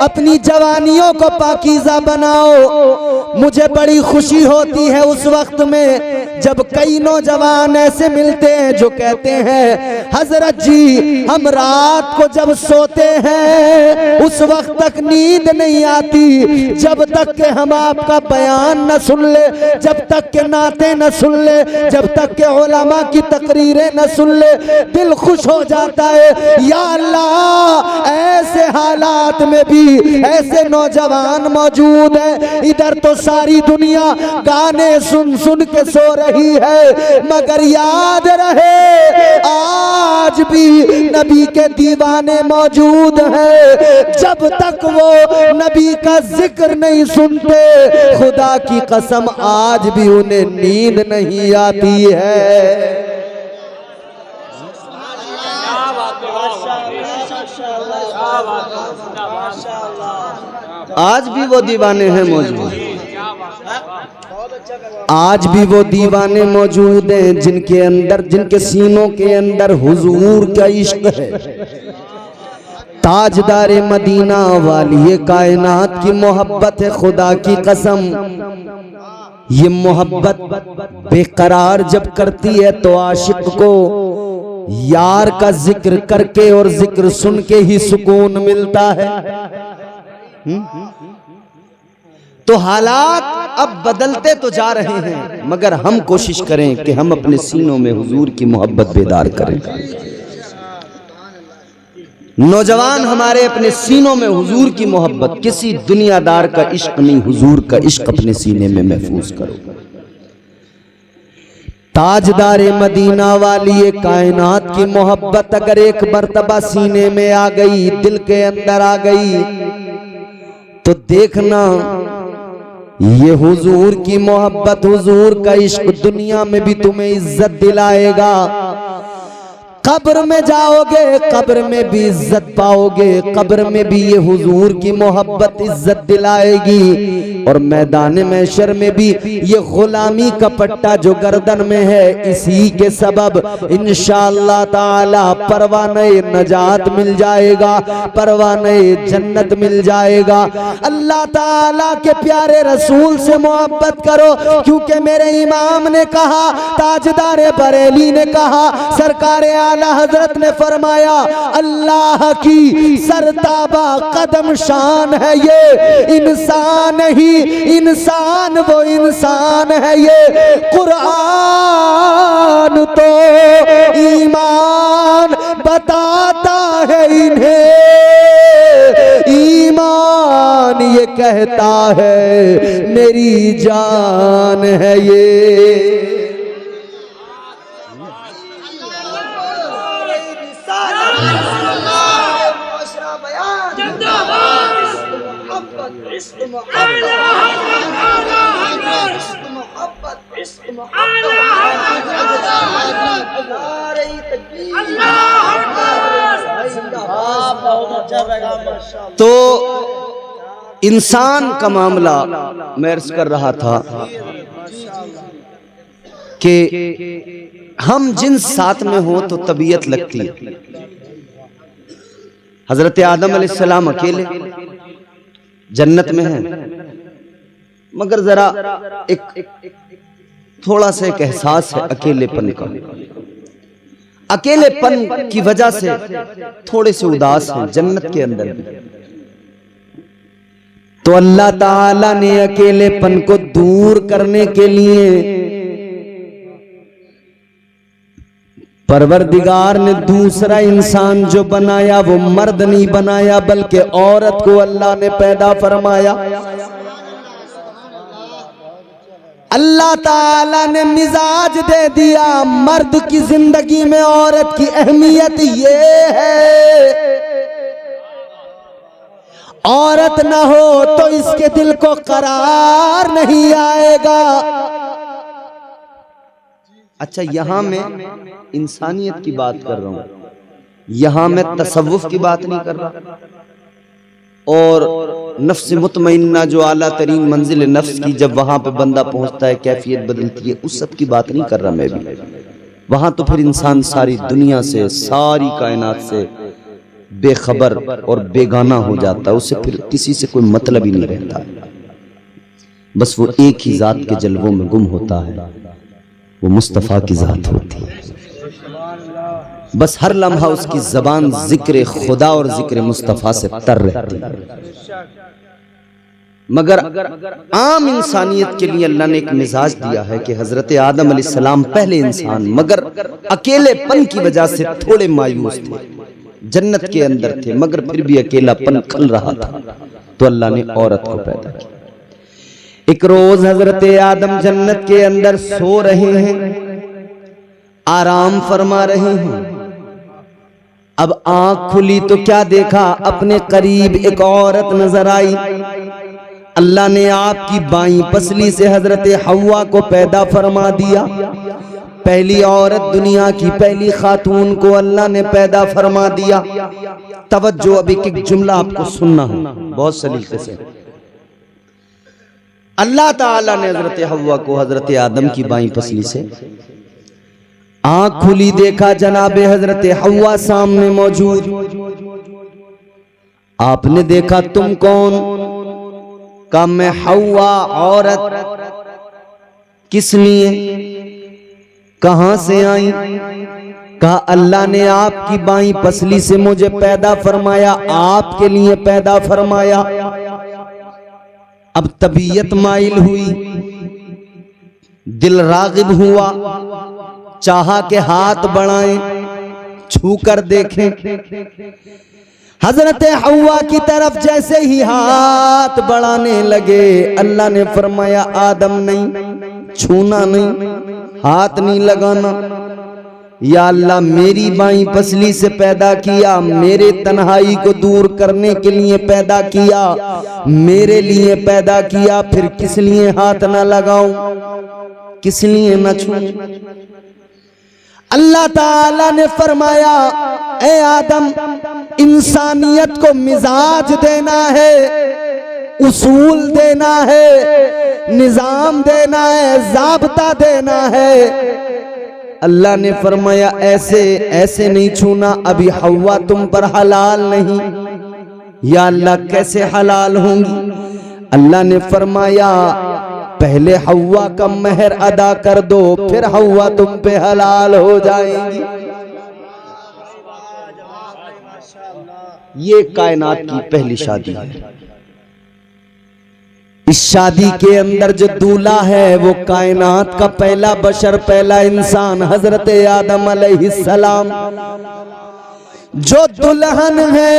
अपनी जवानियों को पाकीज़ा बनाओ। मुझे बड़ी खुशी होती है उस वक्त में जब कई नौजवान ऐसे मिलते हैं जो कहते हैं हजरत जी हम रात को जब सोते हैं उस वक्त तक नींद नहीं आती जब तक के हम आपका बयान न सुन ले, जब तक के नाते न सुन ले, जब तक के उलमा की तकरीरें न सुन ले, दिल खुश हो जाता है। या अल्लाह, ऐसे हालात में भी ऐसे नौजवान मौजूद हैं। इधर तो सारी दुनिया गाने सुन सुन के सो रही है, मगर याद रहे आज भी नबी के दीवाने मौजूद हैं। जब तक वो नबी का जिक्र नहीं सुनते, खुदा की कसम आज भी उन्हें नींद नहीं आती है। आज भी वो दीवाने हैं मौजूद, आज भी वो दीवाने मौजूद हैं जिनके अंदर, जिनके सीनों के अंदर हुजूर का इश्क है। ताजदारे मदीना वाली कायनात की मोहब्बत है। खुदा की कसम ये मोहब्बत बेकरार जब करती है तो आशिक को यार का जिक्र करके और जिक्र सुन के ही सुकून मिलता है। तो हालात अब बदलते तो जा रहे हैं, मगर हम कोशिश करें कि हम अपने सीनों में हुजूर की मोहब्बत बेदार करें। नौजवान हमारे अपने सीनों में हुजूर की मोहब्बत, किसी दुनियादार का इश्क नहीं, हुजूर का इश्क अपने सीने में महफूज करो। ताजदारे मदीना वाली ये कायनात की मोहब्बत अगर एक मर्तबा सीने में आ गई, दिल के अंदर आ गई, तो देखना ये हुजूर की मोहब्बत, हुजूर का इश्क दुनिया में भी तुम्हें इज्जत दिलाएगा। कब्र में जाओगे, कब्र में भी इज्जत पाओगे, कब्र में भी ये हुजूर की मोहब्बत इज्जत दिलाएगी। और मैदान महशर में भी ये गुलामी का पट्टा जो गर्दन में है, इसी के सबब इंशाअल्लाह ताला परवाने नजात मिल जाएगा, परवाने जन्नत मिल जाएगा। अल्लाह ताला के प्यारे रसूल से मोहब्बत करो, क्योंकि मेरे इमाम ने कहा, ताजदार बरेली ने कहा, सरकार आला हजरत ने फरमाया, अल्लाह की सरताबा कदम शान है ये इंसान ही इंसान, वो इंसान है ये कुरान तो ईमान बताता है इन्हें, ईमान ये कहता है मेरी जान है ये। जिंदाबाद तो इंसान का मामला मैं अर्ज कर रहा था कि हम जिन साथ में हो तो तबीयत लगती है। हजरत आदम अलैहिस्सलाम अकेले जन्नत में हैं, मगर जरा एक थोड़ा सा एक एहसास है अकेलेपन का। अकेलेपन की वजह से थोड़े से उदास हैं जन्नत के अंदर भी। तो अल्लाह ताला ने अकेलेपन को दूर करने के लिए परवरदिगार ने दूसरा इंसान जो बनाया वो मर्द नहीं बनाया बल्कि औरत को अल्लाह ने पैदा फरमाया। अल्लाह ताला ने मिजाज दे दिया। मर्द की जिंदगी में औरत की अहमियत ये है, औरत ना हो तो इसके दिल को करार नहीं आएगा। अच्छा, यहां मैं इंसानियत की बात कर रहा हूं, यहां मैं तसव्वुफ की बात नहीं कर रहा, और नफ्स मुतमइन्ना जो आला तरीन मंजिल नफ्स की जब वहां पे बंदा पहुंचता है कैफियत बदलती है, उस सब की बात नहीं कर रहा मैं भी। वहां तो फिर इंसान सारी दुनिया से, सारी कायनात से बेखबर और बेगाना हो जाता है, उससे फिर किसी से कोई मतलब ही नहीं रहता। बस वो एक ही जात के जलवों में गुम होता है, वो मुस्तफ़ा की जात होती है। बस हर लम्हा उसकी जबान जिक्र खुदा और जिक्र मुस्तफ़ा से तर रहती है। मगर आम इंसानियत के लिए अल्लाह ने एक मिजाज दिया है कि हजरत आदम अलैहिस्सलाम पहले इंसान, मगर अकेलेपन की वजह से थोड़े मायूस थे, जन्नत के अंदर थे मगर फिर भी अकेलापन खल रहा था, तो अल्लाह ने औरत को पैदा किया। एक रोज हजरत आदम जन्नत के अंदर सो रहे हैं, आराम फरमा रहे हैं। अब आंख खुली तो क्या देखा, अपने करीब एक औरत नजर आई। अल्लाह ने आपकी बाईं पसली से हजरत हव्वा को पैदा फरमा दिया। पहली औरत, दुनिया की पहली खातून को अल्लाह ने पैदा फरमा दिया। तवज्जो, अब एक जुमला आपको सुनना है बहुत सलीके से। अल्लाह ताला ने हजरत हव्वा को हजरत आदम की बाईं पसली से, आंख खुली देखा जनाबे हजरत हव्वा सामने मौजूद। आपने देखा तुम कौन? कहा मैं हव्वा औरत। किस लिए, कहां से आई? कहा अल्लाह ने आपकी बाईं पसली से मुझे पैदा फरमाया, आपके लिए पैदा फरमाया। अब तबीयत माइल हुई, दिल रागिब हुआ, चाहा के हाथ बढ़ाएं, छू कर देखें। हजरत हव्वा की तरफ जैसे ही हाथ बढ़ाने लगे, अल्लाह ने फरमाया आदम नहीं, छूना नहीं, हाथ नहीं लगाना। या अल्लाह, मेरी बाईं पसली से पैदा किया, मेरे तन्हाई को दूर करने के लिए पैदा किया, मेरे लिए पैदा किया, फिर किस लिए हाथ ना लगाऊं, किस लिए ना छूं? अल्लाह ताला ने फरमाया ए आदम, इंसानियत को मिजाज देना है, उसूल देना है, निजाम देना है, ज़ाब्ता देना है। अल्लाह ने फरमाया ऐसे ऐसे नहीं छूना, अभी हव्वा तुम पर हलाल नहीं। या अल्लाह, कैसे हलाल होंगी? अल्लाह ने फरमाया पहले हव्वा का महर अदा कर दो, फिर हव्वा तुम पे हलाल हो जाएंगी। ये कायनात की पहली शादी है। इस शादी के अंदर जो दूल्हा है वो कायनात का पहला बशर, पहला इंसान हजरत आदम अलैहिस्सलाम। जो दुल्हन है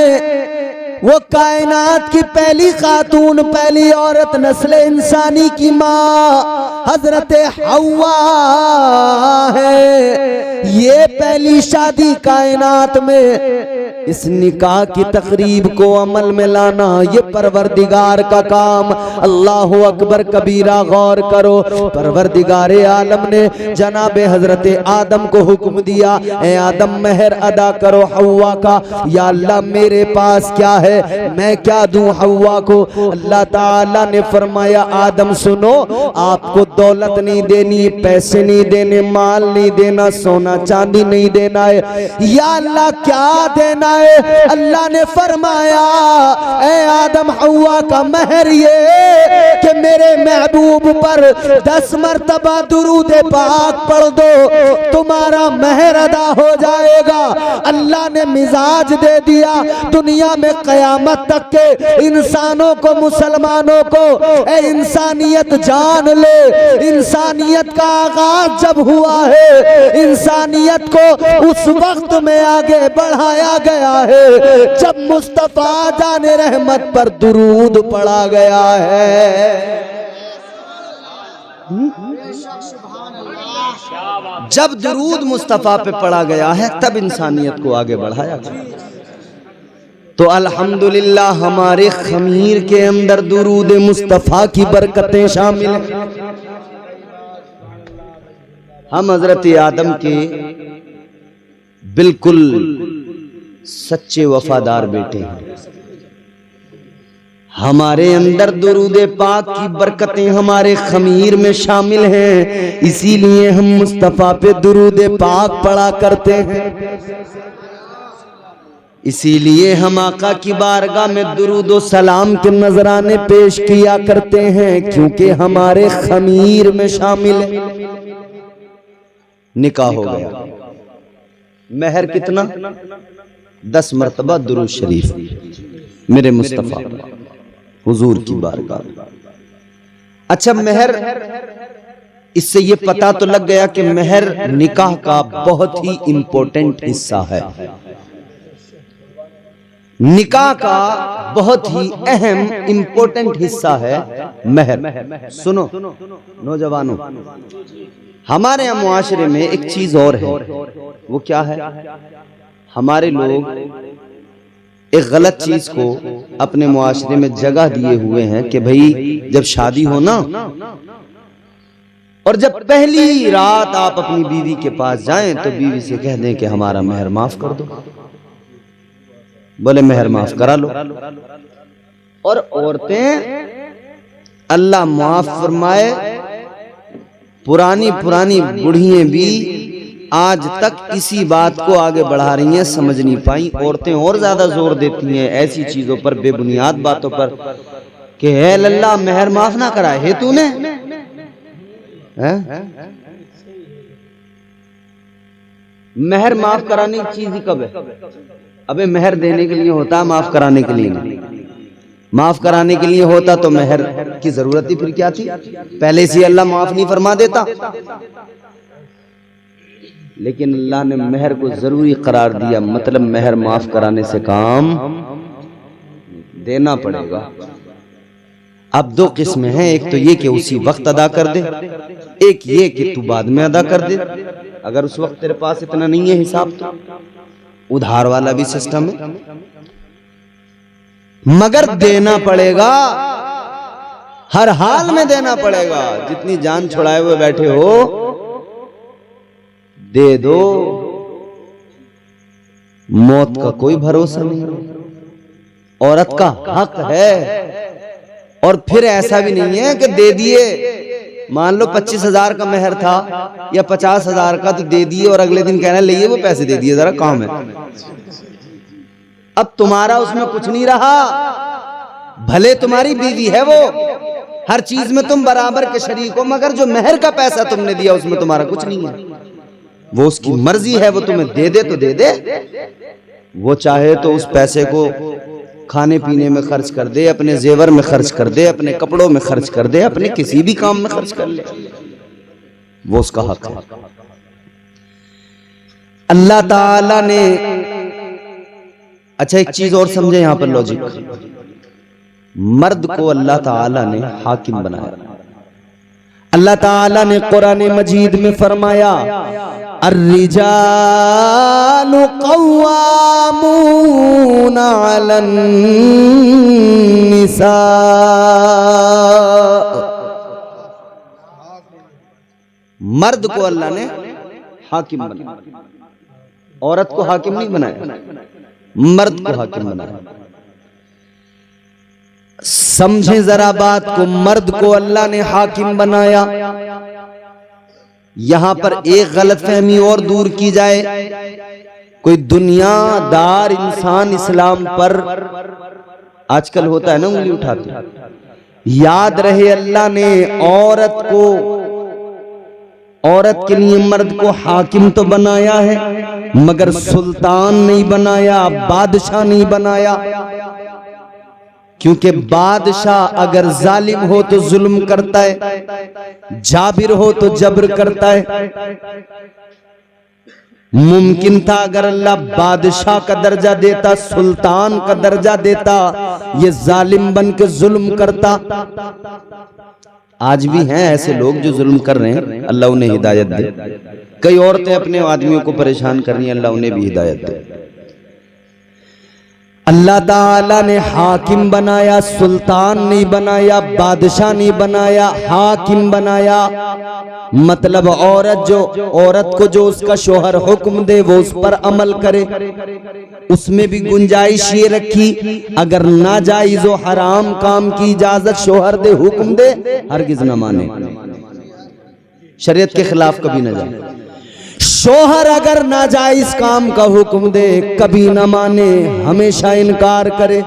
वो कायनात की पहली खातून, पहली औरत, नस्ल इंसानी की माँ हजरत हव्वा है। ये पहली शादी कायनात में। इस निकाह की तकरीब को अमल में लाना ये परवरदिगार का काम। अल्लाह अकबर कबीरा, गौर करो। परवरदिगार आलम ने जनाबे हजरत आदम को हुक्म दिया, ए आदम महर अदा करो हव्वा का। या अल्लाह मेरे पास क्या है, मैं क्या दूं हव्वा को। अल्लाह ताला ने फरमाया आदम सुनो, आपको दौलत नहीं देनी, पैसे नहीं देने, माल नहीं देना, सोना चांदी नहीं देना है। या अल्लाह क्या देना है। अल्लाह ने फरमाया ए आदम हव्वा का महर ये कि मेरे महबूब पर 10 मरतबा दुरूद पाक पढ़ दो, तुम्हारा महर अदा हो जाएगा। अल्लाह ने मिजाज दे दिया दुनिया में कयामत तक के इंसानों को, मुसलमानों को, ए इंसानियत जान ले, इंसानियत का आगाज जब हुआ है, इंसानियत को उस वक्त में आगे बढ़ाया गया है जब मुस्तफा जाने रहमत पर दुरूद पढ़ा गया है। जब दुरूद मुस्तफा पे पढ़ा गया है तब इंसानियत को आगे बढ़ाया गया। तो अल्हम्दुलिल्लाह हमारे खमीर के अंदर दुरूद मुस्तफा की बरकतें शामिल हैं। हम हजरत आदम के बिल्कुल सच्चे वफादार बेटे हैं। हमारे अंदर दुरूद पाक की बरकतें हमारे खमीर में शामिल हैं, इसीलिए हम मुस्तफा पे दुरूद पाक पढ़ा करते हैं। इसीलिए हम आका की बारगाह में दुरूद और सलाम के नजराने पेश किया करते हैं, क्योंकि हमारे खमीर में शामिल है। निकाह हो गया, महर कितना? 10 मरतबा दुरूद शरीफ मेरे मुस्तफा हुजूर की बारगाह। अच्छा, महर, इससे ये पता तो लग गया कि महर निकाह का बहुत ही इंपॉर्टेंट हिस्सा है। निकाह का बहुत ही अहम इंपॉर्टेंट हिस्सा है महर। सुनो नौजवानों, हमारे यहाँ मुआशरे में एक चीज और है। वो क्या है? हमारे लोग एक गलत चीज को अपने मुआशरे में जगह दिए हुए हैं कि भाई जब शादी हो ना, और जब पहली रात आप अपनी बीवी के पास जाएं तो बीवी से कह दें कि हमारा महर माफ कर दो। बोले महर माफ करा लो। और औरतें, अल्लाह माफ फरमाए, पुरानी पुरानी बुढ़ियां भी आज तक इसी बात को आगे बढ़ा रही हैं, समझ नहीं पाई। औरतें और ज्यादा जोर देती हैं ऐसी चीजों पर, बेबुनियाद बातों पर कि है लल्ला महर माफ ना करा है तूने। महर माफ कराने की चीज ही कब है? अबे महर देने के लिए होता, माफ कराने के लिए नहीं। माफ कराने के लिए होता तो महर की जरूरत ही फिर क्या थी? पहले से अल्लाह माफ नहीं फरमा देता। लेकिन अल्लाह ने महर को जरूरी करार दिया, मतलब महर माफ कराने से काम देना पड़ेगा। अब 2 किस्में हैं, एक तो ये कि उसी वक्त अदा कर दे, एक ये कि तू बाद में अदा कर दे। अगर उस वक्त तेरे पास इतना नहीं है हिसाब तो उधार वाला भी सिस्टम है, मगर देना पड़ेगा, हर हाल में देना पड़ेगा। जितनी जान छुड़ाए हुए बैठे हो दे दो, मौत का कोई भरोसा नहीं। औरत का हक है। और फिर ऐसा भी नहीं है कि दे दिए, मान लो 25,000 का महर था या 50,000 का, तो दे दिए और अगले दिन कहना लिए वो पैसे दे दिए, जरा काम है। अब तुम्हारा उसमें कुछ नहीं रहा, भले तुम्हारी बीवी है वो, हर चीज में तुम बराबर के शरीक हो, मगर जो महर का पैसा तुमने दिया उसमें तुम्हारा कुछ नहीं है। वो उसकी मर्जी है, वो तुम्हें दे दे तो दे दे, वो चाहे तो उस पैसे को खाने पीने में खर्च कर दे, अपने जेवर में खर्च कर दे, अपने कपड़ों में खर्च कर दे, अपने किसी भी काम में खर्च कर ले, वो उसका हक है। अल्लाह ताला ने अच्छा एक चीज और समझे यहाँ पर लॉजिक, मर्द को अल्लाह ताला ने हाकिम बनाया। अल्लाह ताला ने कुरान मजीद में फरमाया अर्रिजालु क़व्वामूना अलन निसा, मर्द को अल्लाह ने हाकिम बनाया, औरत को हाकिम नहीं बनाया, मर्द को हाकिम बनाया। समझे जरा बात को, मर्द को अल्लाह ने हाकिम बनाया। यहां पर एक गलतफहमी और दूर की जाए, कोई दुनियादार इंसान इस्लाम पर आजकल होता है ना उंगली उठाते, याद रहे अल्लाह ने औरत के लिए मर्द को हाकिम तो बनाया है, मगर सुल्तान नहीं बनाया, बादशाह नहीं बनाया। क्योंकि बादशाह अगर जालिम हो तो जुल्म करता है, जाबिर हो तो जबर करता है। मुमकिन था अगर अल्लाह बादशाह का दर्जा देता, सुल्तान का दर्जा देता, ये जालिम बन के जुल्म करता। आज भी हैं ऐसे लोग जो जुल्म कर रहे हैं, अल्लाह उन्हें हिदायत दे। कई औरतें अपने आदमियों को परेशान कर रही हैं, अल्लाह उन्हें भी हिदायत दे। अल्लाह ताला ने हाकिम बनाया, सुल्तान नहीं बनाया, बादशाह नहीं बनाया, हाकिम बनाया। मतलब औरत को जो उसका शोहर हुक्म दे वो उस पर अमल करे। उसमें भी गुंजाइश ये रखी, अगर नाजायज व हराम काम की इजाजत शोहर दे, हुक्म दे, हरगिज न माने, शरीयत के खिलाफ कभी न जाए। शोहर अगर नाजायज काम का हुक्म दे कभी न माने, हमेशा इनकार करे।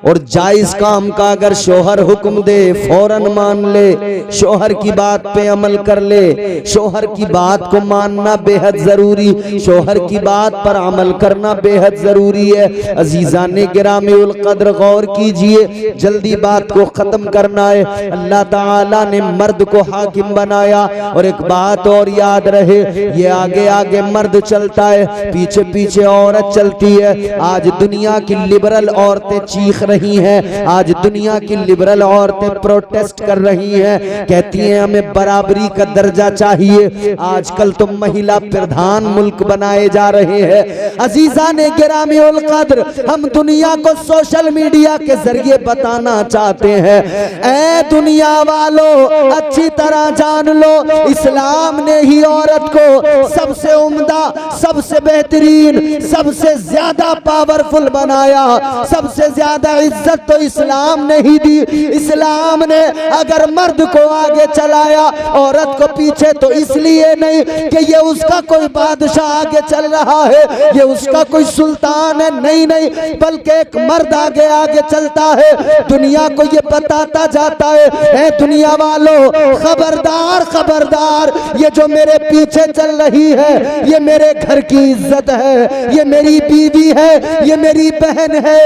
और जायज काम का अगर शोहर हुक्म दे फौरन मान ले, शोहर की बात पे अमल कर ले। शोहर की बात को मानना बेहद जरूरी, शोहर की बात पर अमल करना बेहद जरूरी है। अजीजाने गिरामीउल कद्र गौर कीजिए, जल्दी बात को खत्म करना है। अल्लाह ताला ने मर्द को हाकिम बनाया। और एक बात और याद रहे, ये आगे आगे मर्द चलता है, पीछे पीछे औरत चलती है। आज दुनिया की लिबरल औरतें चीख रही हैं, आज दुनिया की लिबरल औरतें प्रोटेस्ट कर रही हैं, कहती हैं हमें बराबरी का दर्जा चाहिए। आजकल तो महिला प्रधान मुल्क बनाए जा रहे हैं। अजीजा ने गिरामीउल कद्र, हम दुनिया को सोशल मीडिया के जरिए बताना चाहते हैं, ऐ दुनिया वालों अच्छी तरह जान लो, इस्लाम ने ही औरत को सबसे उम्दा, सबसे बेहतरीन, सबसे ज्यादा पावरफुल बनाया। सबसे ज्यादा इज्जत तो इस्लाम ने ही दी। इस्लाम ने अगर मर्द को आगे चलाया, औरत को पीछे, तो इसलिए नहीं कि ये उसका कोई बादशाह आगे चल रहा है, ये उसका कोई सुल्तान है, नहीं नहीं, बल्कि एक मर्द आगे आगे चलता है, दुनिया को ये बताता जाता है, ऐ दुनिया वालों खबरदार खबरदार, ये जो मेरे पीछे चल रही है ये मेरे घर की इज्जत है, ये मेरी बीवी है, ये मेरी बहन है,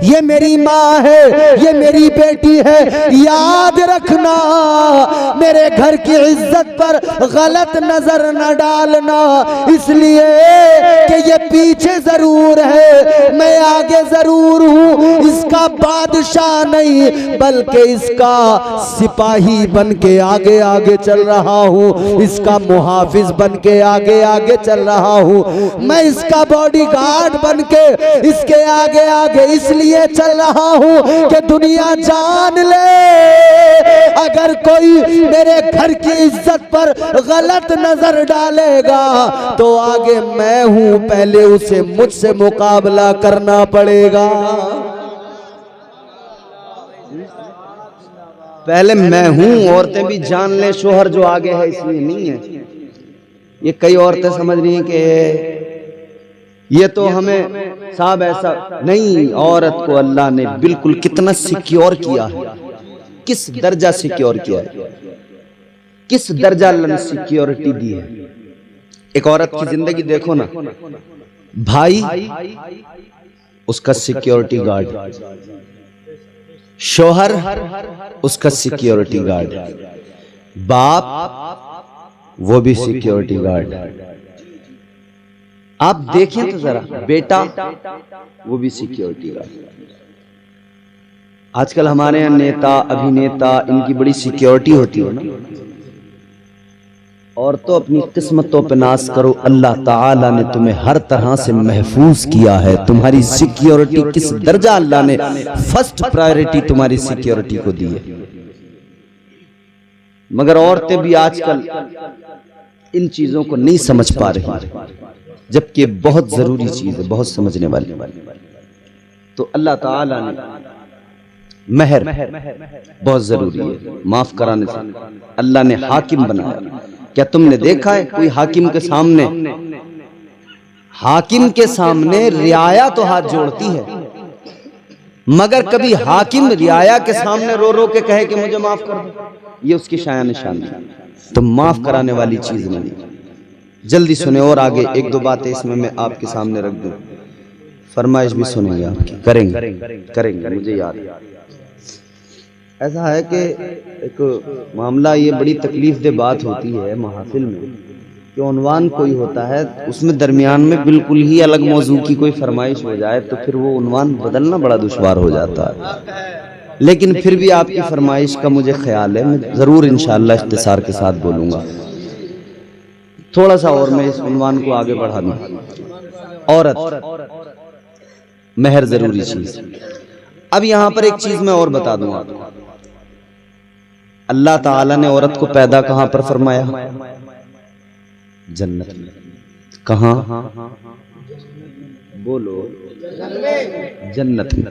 ये मेरी माँ है, ये मेरी बेटी है। याद रखना, मेरे घर की इज्जत पर गलत नजर न डालना, इसलिए कि ये पीछे जरूर है, मैं आगे जरूर हूँ। इसका बादशाह नहीं बल्कि इसका सिपाही बन के आगे आगे चल रहा हूँ, इसका मुहाफिज बन के आगे आगे चल रहा हूँ, मैं इसका बॉडीगार्ड बन के इसके आगे आगे इसलिए चल रहा हूँ कि दुनिया जान ले, अगर कोई मेरे घर की इज्जत पर गलत नजर डालेगा तो आगे मैं हूँ, पहले उसे मुझसे मुकाबला करना पड़ेगा। पहले मैं हूँ, औरतें भी जान ले, शोहर जो आगे है इसलिए नहीं है। ये कई औरतें समझ रही हैं कि ये तो हमें साहब ऐसा नहीं, औरत को अल्लाह ने बिल्कुल कितना सिक्योर किया है, किस दर्जा सिक्योर किया है, किस दर्जा अल्लाह ने सिक्योरिटी दी है। एक औरत की जिंदगी देखो ना, भाई उसका सिक्योरिटी गार्ड, शोहर उसका सिक्योरिटी गार्ड, बाप वो भी सिक्योरिटी गार्ड, आप देखें तो जरा, बेटा वो भी सिक्योरिटी गार्ड। आजकल हमारे यहाँ नेता, अभिनेता, इनकी बड़ी सिक्योरिटी होती है ना। और तो अपनी किस्मतों पे नाज करो, अल्लाह ताला ने तुम्हें हर तरह से महफूज किया है। तुम्हारी सिक्योरिटी किस दर्जा अल्लाह ने फर्स्ट प्रायोरिटी तुम्हारी सिक्योरिटी को दी है। मगर औरतें भी आजकल इन चीजों को नहीं समझ पा रही, जबकि बहुत जरूरी चीज है, बहुत समझने वाली। तो अल्लाह ताला ने महर बहुत जरूरी है, माफ कराने से अल्लाह ने हाकिम बनाया। क्या तुमने देखा है कोई हाकिम के सामने रियाया तो हाथ जोड़ती है, मगर कभी हाकिम रियाया के सामने रो रो के कहे कि मुझे माफ कर दो, ये उसकी शाया निशान है। तो माफ कराने वाली चीज नहीं। जल्दी सुने और आगे एक दो बातें इसमें मैं आपके सामने रख दूं, फरमाइश भी सुनेंगे आपकी, करेंगे मुझे याद है। ऐसा है कि एक मामला, ये बड़ी तकलीफ दे बात होती है महफिल में कि उन्वान कोई होता है, उसमें दरमियान में बिल्कुल ही अलग मौजू की कोई फरमाइश हो जाए तो फिर वो उन्वान बदलना बड़ा दुश्वार हो जाता है। लेकिन फिर भी आपकी फरमाइश का मुझे ख्याल है, मैं जरूर इंशाअल्लाह इख्तिसार के साथ बोलूंगा। थोड़ा सा और मैं इस उन्वान को आगे बढ़ा दूं। औरत महर जरूरी चीज। अब यहां पर एक चीज मैं और बता दूं आपको, अल्लाह ताला ने औरत को पैदा कहां पर फरमाया? जन्नत में। कहां? बोलो, जन्नत में।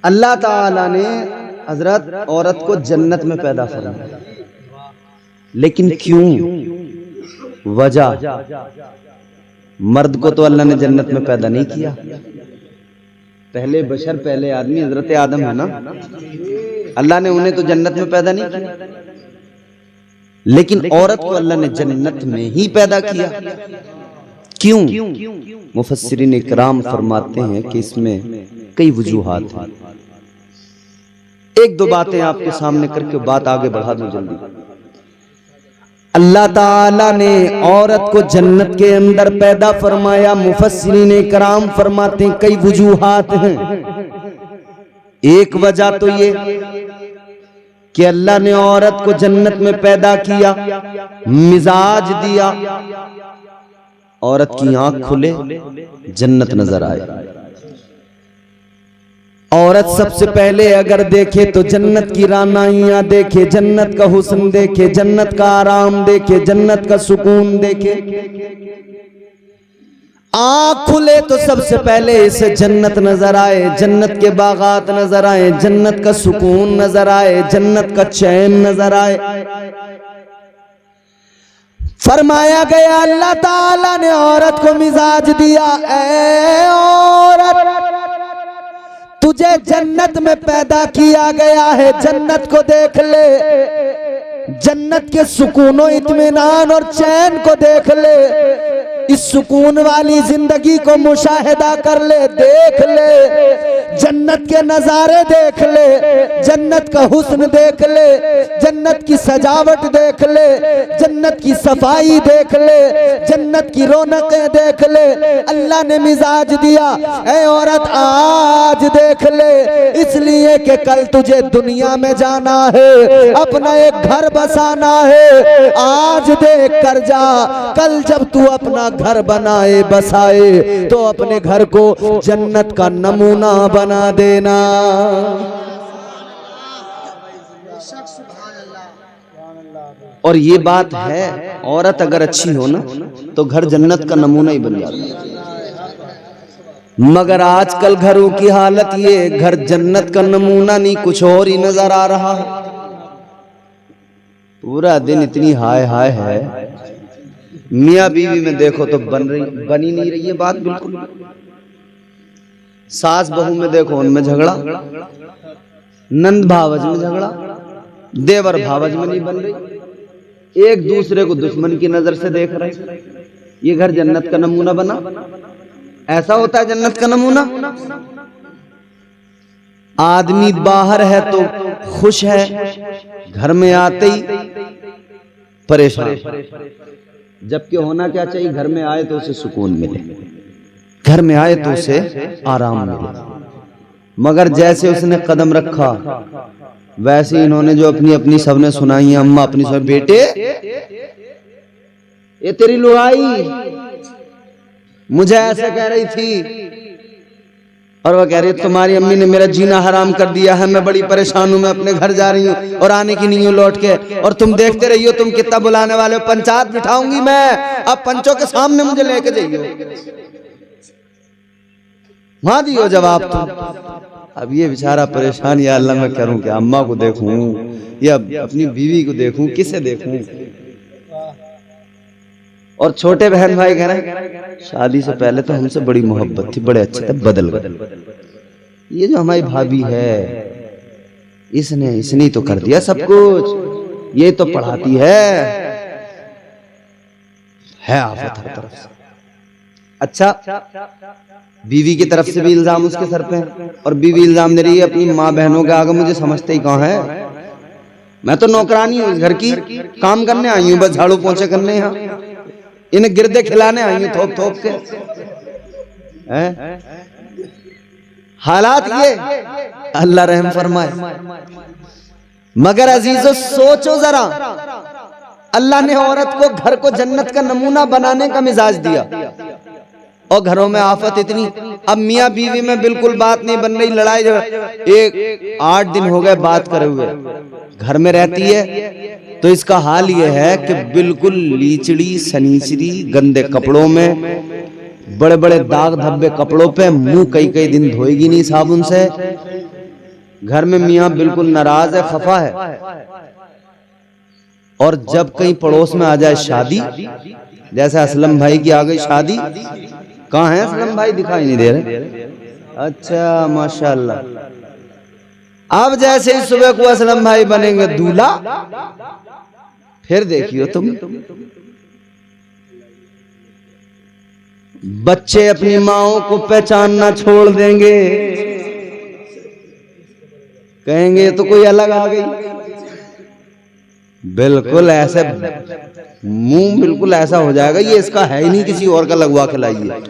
अल्लाह ताला ने हजरत औरत को जन्नत में पैदा फरमाया, लेकिन क्यों? वजह, मर्द को तो अल्लाह ने जन्नत में पैदा नहीं किया। पहले बशर, पहले आदमी हजरत आदम है ना, अल्लाह ने उन्हें तो जन्नत में पैदा नहीं किया, लेकिन औरत को अल्लाह ने जन्नत में ही पैदा किया। क्यों? मुफस्सिरीन इकराम फरमाते हैं कि इसमें कई वजूहात हैं। एक दो बातें आपके सामने करके बात आगे बढ़ा दूं जल्दी। अल्लाह ताला ने औरत को जन्नत के अंदर पैदा फरमाया। मुफस्सिरीन इकराम फरमाते हैं कई वजूहात हैं। एक वजह तो ये कि अल्लाह ने औरत को जन्नत में पैदा किया, मिजाज दिया, औरत की आंख खुले, जन्नत नजर आए। औरत सबसे पहले अगर देखे तो जन्नत की रानाइयां देखे, जन्नत का हुस्न देखे, जन्नत का आराम देखे, जन्नत का सुकून देखे। आँख खुले तो सबसे पहले इसे जन्नत नजर आए, जन्नत के बागात नजर आए, जन्नत का सुकून नजर आए, जन्नत का चैन नजर आए। फरमाया गया अल्लाह ताला ने औरत को मिजाज दिया, ऐ औरत तुझे जन्नत में पैदा किया गया है, जन्नत को देख ले, जन्नत के सुकून और इत्मीनान और चैन को देख ले, इस सुकून वाली जिंदगी को मुशाहिदा कर ले, देख ले, जन्नत के नजारे देख ले, जन्नत का हुस्न देख ले, जन्नत की सजावट देख ले, जन्नत की सफाई देख ले, जन्नत की रौनकें देख ले। अल्लाह ने मिजाज दिया, ऐ औरत आज देख ले, इसलिए कि कल तुझे दुनिया में जाना है, अपना एक घर बसाना है। आज देख कर जा, कल जब तू अपना घर बनाए बसाए तो अपने घर को जन्नत का नमूना बना देना। और ये बात है, औरत अगर अच्छी हो ना तो घर जन्नत का नमूना ही बन जाता है। मगर आजकल घरों की हालत ये, घर जन्नत का नमूना नहीं कुछ और ही नजर आ रहा है। पूरा दिन इतनी हाय हाय है, मियाँ बीवी में देखो तो बनी नहीं रही है बात बिल्कुल। सास बहू में देखो उनमें झगड़ा, नंद भावज में झगड़ा, देवर भावज में नहीं बन रही, एक दूसरे को दुश्मन की नजर से देख रहे। ये घर जन्नत का नमूना बना? ऐसा होता है जन्नत का नमूना? आदमी बाहर है तो खुश है, घर में आते ही परेशान। जबकि होना क्या चाहिए, घर में आए तो उसे सुकून मिले, घर में आए तो उसे आराम मिले। मगर जैसे उसने कदम रखा वैसे इन्होंने जो अपनी अपनी सबने सुनाई, अम्मा अपनी सब, बेटे ये तेरी लुगाई मुझे ऐसे कह रही थी, और वह कह रही है तुम्हारी अम्मी ने मेरा जीना हराम कर दिया है, मैं बड़ी परेशान हूं, मैं अपने घर जा रही हूं और आने की नहीं हूं लौट के, और तुम देखते रहियो, तुम कितना बुलाने वाले हो, पंचायत बिठाऊंगी मैं, अब पंचों के सामने मुझे लेके जाइयो। वहां दियो जवाब तुम। अब ये बेचारा परेशान, या अल्लाह मैं करूं क्या, अम्मा को देखूं या अपनी बीवी को देखूं, किसे देखूं। और छोटे बहन भाई कह रहे हैं शादी से पहले तो हमसे बड़ी मोहब्बत थी, बड़े अच्छे थे, बदल गए। ये जो हमारी भाभी है इसने तो कर दिया सब कुछ, ये तो पढ़ाती है आफत हर तरफ से। अच्छा, बीवी की तरफ से भी इल्जाम उसके सर पे है, और बीवी इल्जाम दे रही है अपनी माँ बहनों के आगे, मुझे समझते ही कहाँ है, मैं तो नौकरानी हूँ इस घर की, काम करने आई हूँ, बस झाड़ू पोंछे करने, यहाँ इन्हें गिरदे खिलाने आई हूँ थोप थोप के। हालात ये, अल्लाह रहम फरमाए। मगर अजीजों सोचो जरा, अल्लाह ने औरत को घर को जन्नत का नमूना बनाने का मिजाज दिया, और घरों में आफत इतनी। अब मियाँ बीवी में बिल्कुल बात नहीं बन रही, लड़ाई जो 8 दिन हो गए बात करे हुए, घर में रहती है तो इसका हाल ये है कि बिल्कुल लीचड़ी सनीचड़ी, गंदे कपड़ों में, बड़े बड़े दाग धब्बे कपड़ों पे, मुंह कई दिन धोएगी नहीं साबुन से। घर में मियाँ बिल्कुल नाराज है, खफा है। और जब कहीं पड़ोस में आ जाए शादी, जैसे असलम भाई की आ गई शादी, कहाँ है असलम भाई, दिखाई नहीं दे रहे। अच्छा माशाल्लाह। अब जैसे ही सुबह को असलम भाई बनेंगे दूल्हा, फिर देखियो तुम, बच्चे अपनी माओं को पहचानना छोड़ देंगे, कहेंगे तो कोई अलग आ गई। बिल्कुल ऐसे मुंह बिल्कुल ऐसा हो जाएगा, ये इसका है ही नहीं, किसी और का लगवा के लाइए।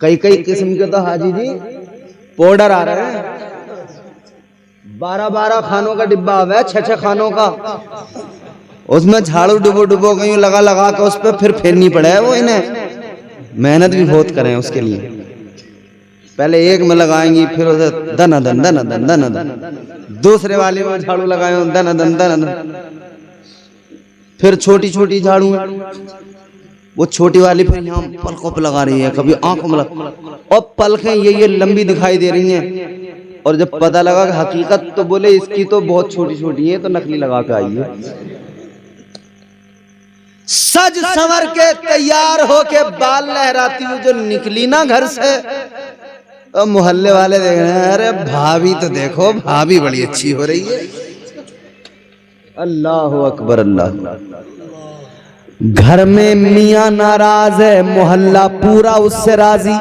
कई किस्म के तो हाजी जी पाउडर आ रहे हैं, 12 खानों का डिब्बा आ गया, 6 खानों का, उसमें झाड़ू डुबो गई लगा के उस पर फिर फेरनी पड़े। वो इन्हें मेहनत भी बहुत करें उसके लिए, पहले एक में लगाएंगी, फिर उसे दन दूसरे वाले में झाड़ू लगाए दन, फिर छोटी झाड़ू, वो छोटी वाली फिर यहाँ पलकों पे लगा रही है, कभी आंखों में और पलकें ये लंबी दिखाई दे रही हैं। और जब पता लगा कि हकीकत, तो बोले इसकी तो बहुत छोटी है, तो नकली लगा के आई है। सज संवर के तैयार होके बाल लहराती हुई जो निकली ना घर से, तो मोहल्ले वाले देख रहे हैं, अरे भाभी तो देखो, भाभी बड़ी अच्छी हो रही है। अल्लाह अकबर अल्लाह। घर में मियाँ नाराज है, मोहल्ला पूरा उससे राजी,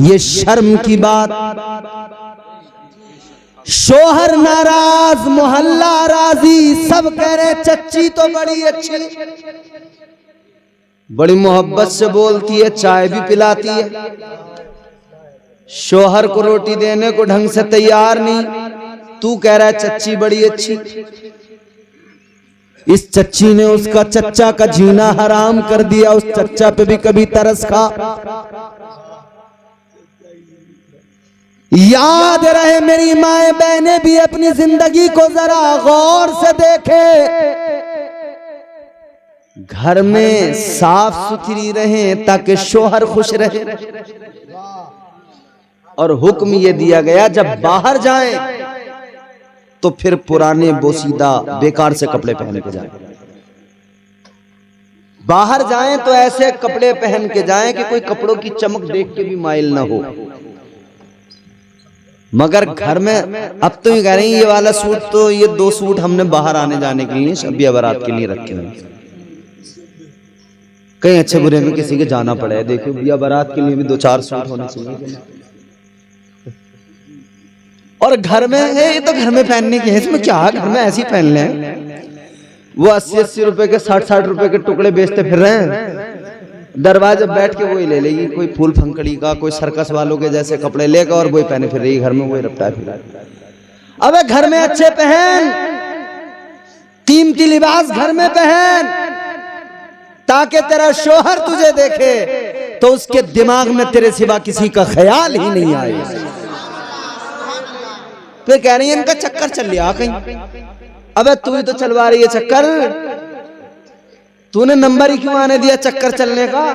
ये शर्म की बात। शोहर नाराज, मोहल्ला राजी, सब कह रहे चच्ची तो बड़ी अच्छी, बड़ी मोहब्बत से बोलती है, चाय भी पिलाती है, शोहर को रोटी देने को ढंग से तैयार नहीं, तू कह रहा है चच्ची बड़ी अच्छी। इस चच्ची ने उसका चच्चा का जीना हराम कर दिया, उस चच्चा पे भी कभी तरस खा। याद रहे मेरी माए बहनें भी अपनी जिंदगी को जरा गौर से देखे, घर में साफ सुथरी रहें ताकि शोहर खुश रहे। और हुक्म ये दिया गया जब बाहर जाएं तो फिर पुराने बोसीदा बेकार से कपड़े पहन के जाएं। बाहर जाएं तो ऐसे कपड़े पहन के जाएं कि कोई कपड़ों की चमक देख के भी माइल ना हो। मगर घर में अब तो ये कह रही हैं ये वाला सूट, तो ये 2 सूट हमने बाहर आने जाने के लिए, शबिया बारात के लिए रखे हैं, कहीं अच्छे बुरे में किसी के जाना पड़े, देखो बिया बारात के लिए भी 2-4 सूट होने चाहिए। और घर में ये तो घर में पहनने की है, इसमें क्या, घर में ऐसे ही पहन लें। वो 80-80 रुपए के 60-60 रुपए के टुकड़े बेचते फिर रहे हैं। दरवाजे बैठ के वही ले लेगी, कोई फूल फंकड़ी का, कोई सर्कस वालों के जैसे कपड़े लेकर और वही पहने फिर रही, घर में वही रपटा फिर। अबे घर में अच्छे पहन, कीमती लिबास घर में पहन, ताकि तेरा शोहर तुझे देखे तो उसके दिमाग में तेरे सिवा किसी का ख्याल ही नहीं आए। फिर कह रही है इनका चक्कर चल लिया कहीं। अबे तू ही तो चलवा रही है चक्कर, तूने नंबर ही क्यों आने दिया चक्कर चलने का?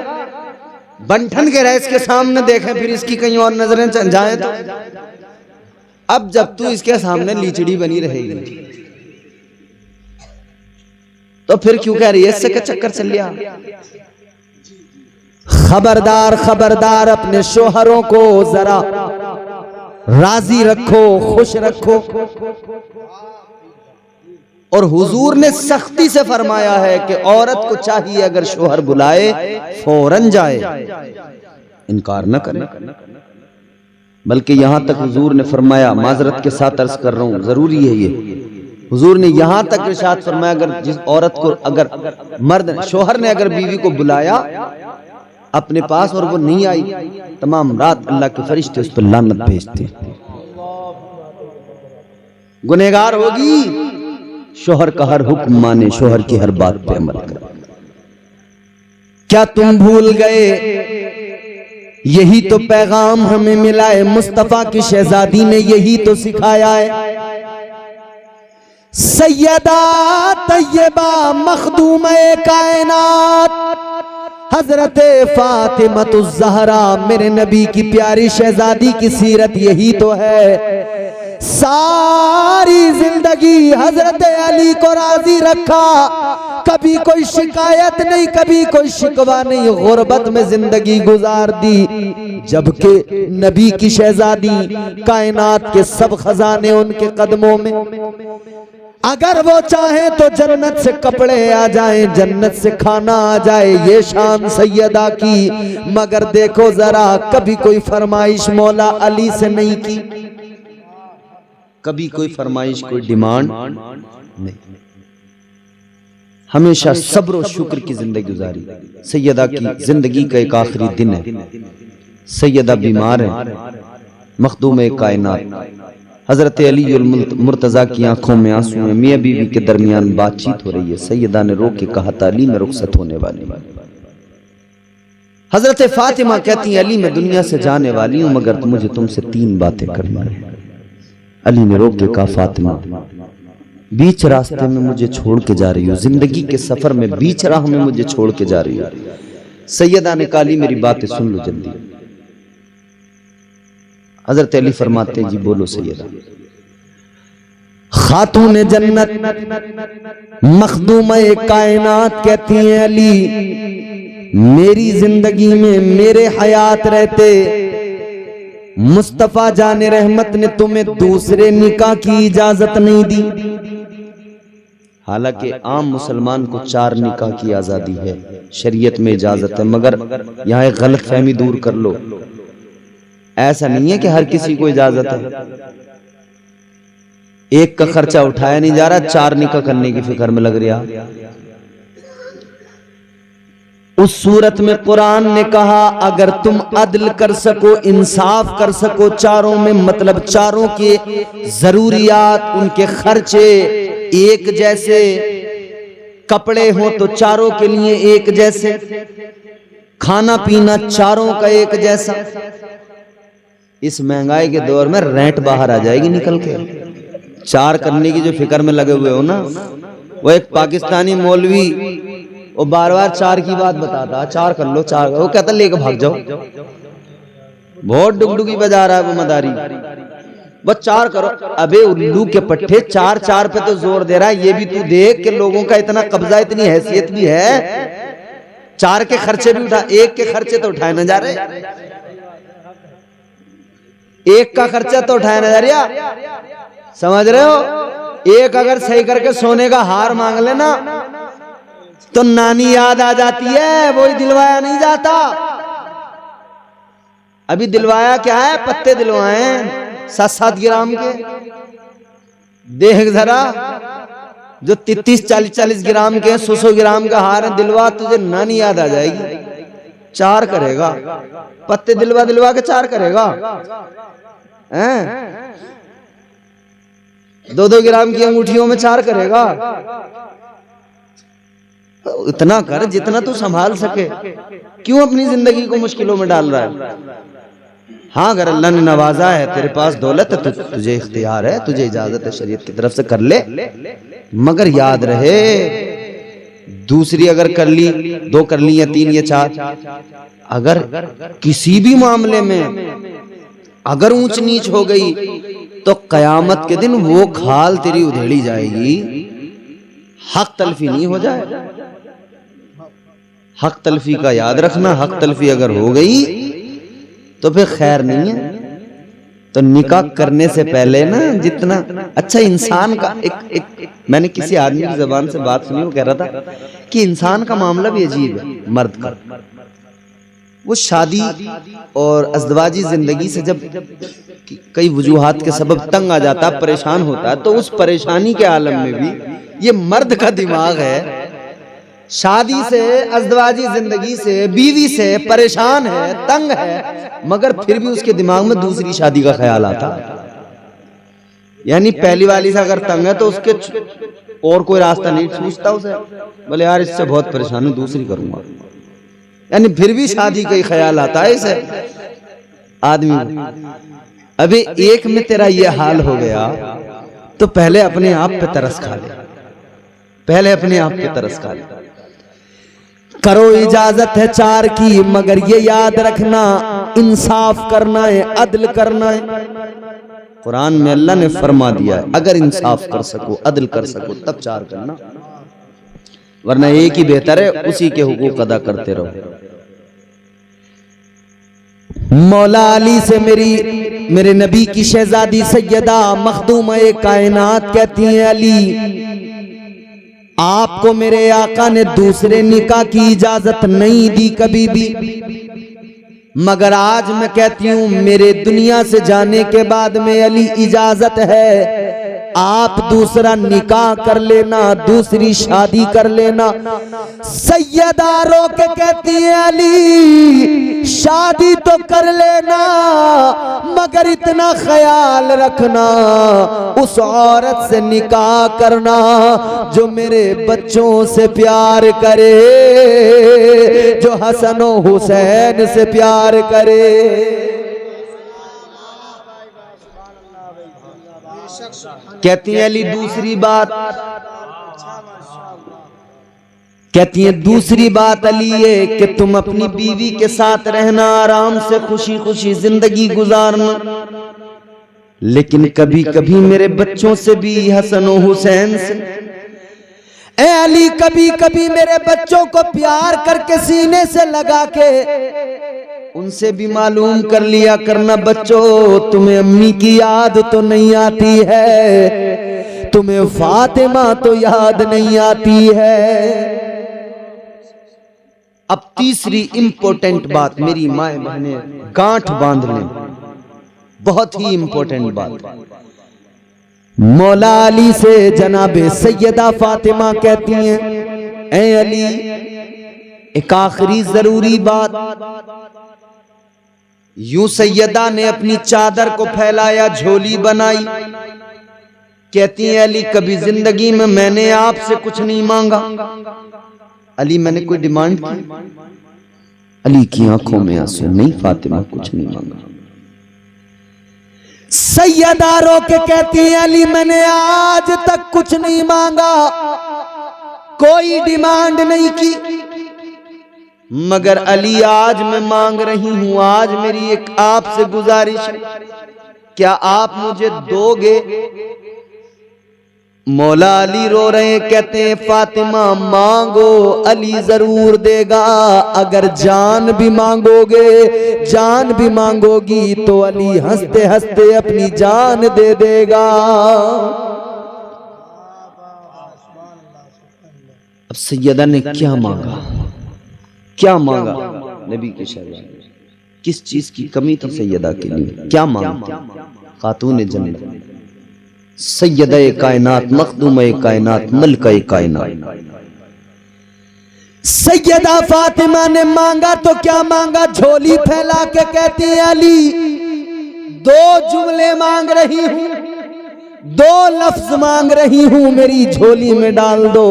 बंठन के रहे इसके सामने देखें फिर इसकी कहीं और नजरें जाएं तो। अब जब तू इसके सामने लीचड़ी बनी रहेगी तो फिर क्यों कह रही है इससे क्या चक्कर चल लिया? खबरदार खबरदार, अपने शोहरों को जरा राजी रखो, खुश रखो। और हुजूर ने सख्ती से फरमाया है कि औरत को चाहिए अगर शोहर बुलाए फौरन जाए, इनकार न करे। बल्कि यहां तक हुजूर ने फरमाया, माजरत के साथ अर्ज कर रहा हूं, जरूरी है ये, हुजूर ने यहां तक इरशाद फरमाया अगर जिस औरत को, अगर मर्द शोहर ने अगर बीवी को बुलाया अपने पास और वो नहीं आई, तमाम रात अल्लाह के फरिश्ते उस पर लानत भेजते, गुनहगार होगी। शोहर का हर हुक्म माने, शोहर की हर बात पे अमल करे। क्या तुम भूल गए यही तो पैगाम हमें मिला है, मुस्तफा की शहजादी ने यही तो सिखाया है। सैयदा तैयबा मखदूमे कायनात हजरत फातिमतुज़ ज़हरा, मेरे नबी की प्यारी शहजादी की सीरत यही तो है। सारी जिंदगी हजरत अली को राजी रखा, कभी कोई शिकायत नहीं, कभी कोई शिकवा नहीं, गुर्बत में जिंदगी गुजार दी। जबकि नबी की शहजादी, कायनात के सब खजाने उनके कदमों में। अगर वो चाहे तो जन्नत से कपड़े आ जाएं, जन्नत से खाना आ जाए, ये शान सैयदा की। मगर देखो जरा, कभी कोई फरमाइश मौला अली से नहीं की, कभी कोई फरमाइश, कोई डिमांड नहीं। हमेशा सब्र और शुक्र की जिंदगी गुजारी। सैयदा की जिंदगी का एक आखिरी दिन है, सैयदा बीमार है, मखदूम कायनात हजरत अली मुर्तजा की आंखों में आंसू है, मियां बीवी के दरमियान बातचीत हो रही है। सैयदा ने रो के कहा था अली मैं रुखसत होने वाली। हजरत फातिमा कहती है अली मैं दुनिया से जाने वाली हूं, मगर मुझे तुमसे 3 बातें करनी है। अली ने रो के कहा फातिमा बीच रास्ते में मुझे छोड़ के जा रही हो, जिंदगी के सफर में बीच राह में मुझे छोड़ के जा रही हो। सैयदा ने कहा अली मेरी बातें सुन लो जल्दी। हजरत अली फरमाते जी बोलो सैयदा। खातून जन्नत मखदूमे कायनात कहती हैं अली मेरी जिंदगी में मेरे हयात रहते मुस्तफा जाने रहमत ने तुम्हें दूसरे निकाह की इजाजत नहीं दी। हालांकि आम मुसलमान को 4 निकाह की आजादी है, शरीयत में इजाजत है, मगर यहाँ एक गलत फहमी दूर कर लो, ऐसा नहीं है कि हर किसी को इजाजत है। एक का खर्चा उठाया नहीं जा रहा, 4 निकाह करने की फिक्र में लग रहा। उस सूरत में कुरान ने कहा अगर तुम अदल कर सको, इंसाफ कर सको चारों में, मतलब चारों के जरूरियात, उनके खर्चे एक जैसे, कपड़े हो तो चारों के लिए एक जैसे, खाना पीना चारों का एक जैसा। इस महंगाई के दौर में रेंट बाहर आ जाएगी निकल के। 4 करने की जो फिक्र में लगे हुए हो ना, वो एक पाकिस्तानी मौलवी वो बार-बार 4 की बात बताता, 4 कर लो 4, वो कहता लेके भाग जाओ, बहुत डुगडुगी बजा रहा है वो मदारी, बस 4 करो। अबे उल्लू के पट्टे 4 पे तो जोर दे रहा है, ये भी तू देख कि लोगों का इतना कब्जा, इतनी हैसियत भी है। 4 के खर्चे भी उठा, 1 के खर्चे तो उठाए ना जा रहे, 1 का खर्चा तो उठाया ना जा रहा, समझ रहे हो। 1 अगर सही करके सोने का हार मांग लेना तो नानी याद आ जाती है, वही दिलवाया नहीं जाता। अभी दिलवाया क्या है, पत्ते दिलवाए 7-7 ग्राम के, देख जरा जो 33-40 ग्राम के 100 ग्राम का हार है, दिलवा तुझे नानी याद आ जाएगी, 4 करेगा। पत्ते दिलवा दिलवा के 4 करेगा हैं? 2-2 ग्राम की अंगूठियों में 4 करेगा। इतना कर जितना तू संभाल सके, क्यों अपनी जिंदगी को मुश्किलों में डाल रहा है? हाँ, अगर अल्लाह ने नवाजा है, तेरे पास दौलत है, तुझे इख्तियार है, तुझे इजाजत है शरीयत की तरफ से, कर ले। मगर याद रहे, दूसरी अगर कर ली, 2 कर ली या 3 या 4, अगर किसी भी मामले में अगर ऊंच नीच हो गई तो कयामत के दिन वो खाल तेरी उधेड़ी जाएगी। हक तलफी नहीं हो जाए, हक तलफी का याद रखना। हक तलफी अगर हो गई तो फिर खैर नहीं है। तो निकाह करने से पहले ना, जितना अच्छा इंसान का एक मैंने किसी आदमी की जबान से बात सुनी, वो कह रहा था कि इंसान का मामला भी अजीब है। मर्द का वो शादी और अज़दवाजी जिंदगी से जब कई वजूहात के सबब तंग आ जाता है, परेशान होता है, तो उस परेशानी के आलम में भी ये मर्द का दिमाग है, शादी से, अज़दवाजी जिंदगी से, बीवी से परेशान है, तंग है, मगर फिर भी उसके दिमाग में दूसरी शादी का ख्याल आता। यानी पहली वाली से अगर तंग है तो उसके और कोई रास्ता नहीं सूझता उसे, बोले यार इससे बहुत परेशान हूं, दूसरी करूंगा। यानी फिर भी शादी का ही ख्याल आता है इसे आदमी। अबे एक में तेरा ये हाल हो गया तो पहले अपने आप पे तरस खा ले, पहले अपने आप पे तरस खा ले। करो इजाजत है 4 की, मगर ये याद रखना इंसाफ करना है, अदल करना है। कुरान में अल्लाह ने फरमा दिया है, अगर इंसाफ कर सको, अदल कर सको, तब 4 करना, वरना एक ही बेहतर है, उसी के हुकूक अदा करते रहो। मौला अली से मेरे नबी की शहजादी सैयदा मखदूम-ए कायनात कहती हैं, अली आपको मेरे आका ने दूसरे निकाह की इजाजत नहीं दी कभी भी, मगर आज मैं कहती हूं मेरे दुनिया से जाने के बाद में अली इजाजत है, आप दूसरा निकाह कर लेना, दूसरी शादी कर लेना। सैयदा रो के कहती है, अली शादी तो कर लेना, मगर इतना ख्याल रखना उस औरत से निकाह करना जो मेरे बच्चों से प्यार करे, जो हसन और हुसैन से प्यार करे। कहती है अली दूसरी बात, कहती है दूसरी बात अली ये कि तुम अपनी बीवी के साथ रहना, आराम से खुशी खुशी जिंदगी गुजारना, लेकिन कभी कभी मेरे बच्चों से भी, हसन और हुसैन से, ए अली कभी कभी मेरे बच्चों को प्यार करके सीने से लगा के उनसे भी मालूम कर लिया करना, बच्चों तुम्हें अम्मी की याद तो नहीं आती है, तुम्हें फातिमा तो याद नहीं आती है। अब तीसरी इंपॉर्टेंट बात मेरी माए बहने गांठ बांध लें, बहुत ही इंपॉर्टेंट बात। मौला अली से जनाबे सैयदा फातिमा कहती हैं, ए अली एक आखिरी जरूरी बात। यूं सैयदा ने अपनी चादर को फैलाया, झोली बनाई, कहती है अली कभी जिंदगी में मैंने आपसे कुछ नहीं मांगा। अली मैंने कोई डिमांड की? अली की आंखों में आंसू, नहीं फातिमा कुछ नहीं मांगा। सैयदा रो के कहती है अली मैंने आज तक कुछ नहीं मांगा, कोई डिमांड नहीं की, मगर अली आज मैं मांग रही हूं, आज मेरी एक आपसे गुजारिश है, क्या आप मुझे दोगे? मौला अली रो रहे हैं, कहते हैं फातिमा मांगो, अली जरूर देगा, अगर जान भी मांगोगे, जान भी मांगोगी तो अली हंसते हंसते अपनी जान दे देगा। अब सैयदा ने क्या मांगा, क्या मांगा? नबी के शहजादे, किस चीज की कमी थी सैयदा के लिए? क्या मांगा? खातून जन्नत सैयद-ए कायनात, मखदूम-ए कायनात, मलका-ए कायनात। सैयदा फातिमा ने मांगा तो क्या मांगा, झोली फैला के कहती है अली 2 जुमले मांग रही हूं, 2 लफ्ज मांग रही हूं, मेरी झोली में डाल दो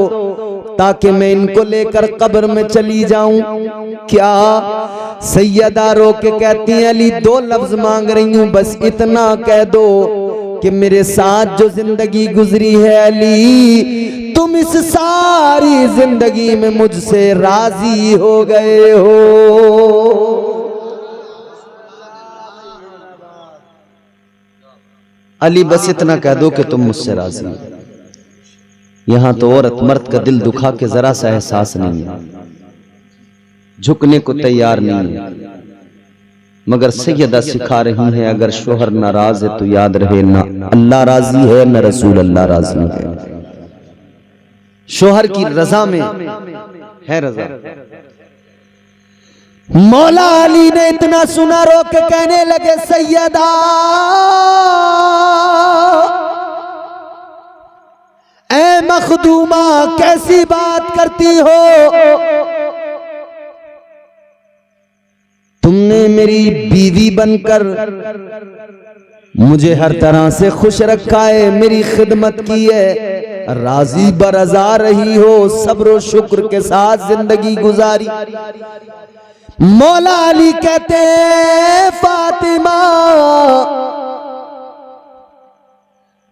ताकि मैं इनको लेकर कब्र में चली जाऊं। क्या? सैयदा रो के कहती हैं अली 2 लफ्ज मांग रही हूं, बस इतना कह दो कि मेरे साथ जो जिंदगी गुजरी है अली, तुम इस सारी जिंदगी में मुझसे राजी हो गए हो। अली बस इतना कह दो कि तुम मुझसे राजी हो। यहां तो औरत मर्द का दिल दुखा के जरा सा एहसास नहीं है, झुकने को तैयार नहीं है, मगर सैयदा सिखा रही है अगर शोहर नाराज है तो याद रहे ना अल्लाह राजी है ना रसूल अल्लाह राजी है। शोहर की रजा में है रजा। मौला अली ने इतना सुना, रो के कहने लगे सैयदा ऐ मखदूमा कैसी बात करती हो, तुमने मेरी बीवी बनकर मुझे हर तरह से खुश रखा है, मेरी खिदमत की है, राजी बरजा रही हो, सब्र शुक्र के साथ जिंदगी गुजारी। मौला अली कहते हैं फातिमा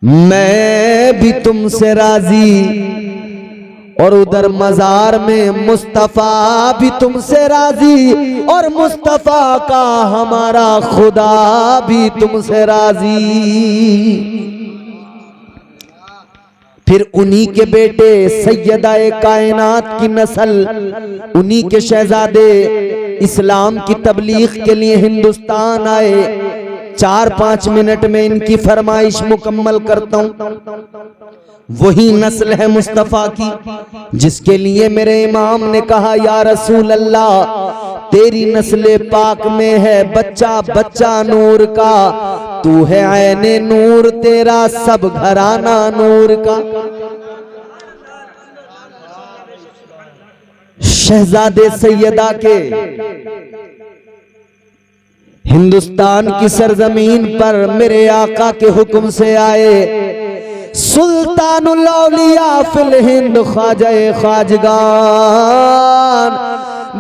मैं भी तुमसे राजी, और उधर मजार में मुस्तफा भी तुमसे राजी, और मुस्तफा का हमारा खुदा भी तुमसे राजी। फिर उन्हीं के बेटे सैयदा-ए कायनात की नस्ल, उन्हीं के शहजादे इस्लाम की तबलीग के लिए हिंदुस्तान आए। 4-5 मिनट में इनकी फरमाइश मुकम्मल करता हूं। वही नस्ल है मुस्तफा की जिसके लिए मेरे इमाम ने कहा या रसूल अल्लाह तेरी नस्ल पाक में है बच्चा बच्चा नूर का, तू है ऐने नूर, तेरा सब घराना नूर का। शहजादे सैयदा के हिंदुस्तान की सरजमीन पर मेरे आका के हुक्म से आए सुल्तानुल औलिया फिल हिंद ख्वाजा-ए ख्वाजगान,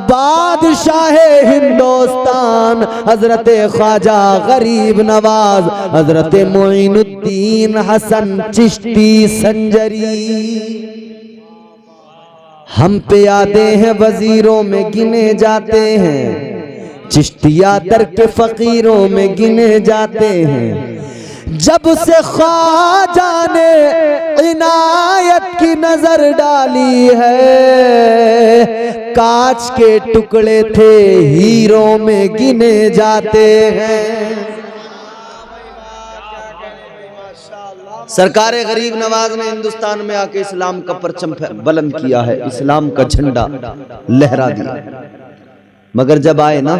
बादशाह हिंदुस्तान हजरत ख्वाजा गरीब नवाज हजरत मोइनुद्दीन हसन चिश्ती संजरी। हम पे यादें हैं वजीरों में गिने जाते हैं, चिश्तिया दर के फकीरों में गिने जाते हैं। जब से ख्वाजा ने इनायत की नजर डाली है, कांच के टुकड़े थे हीरों में गिने जाते हैं। सरकार गरीब नवाज ने हिंदुस्तान में आके इस्लाम का परचम बुलंद किया है, इस्लाम का झंडा लहरा दिया, मगर जब आए ना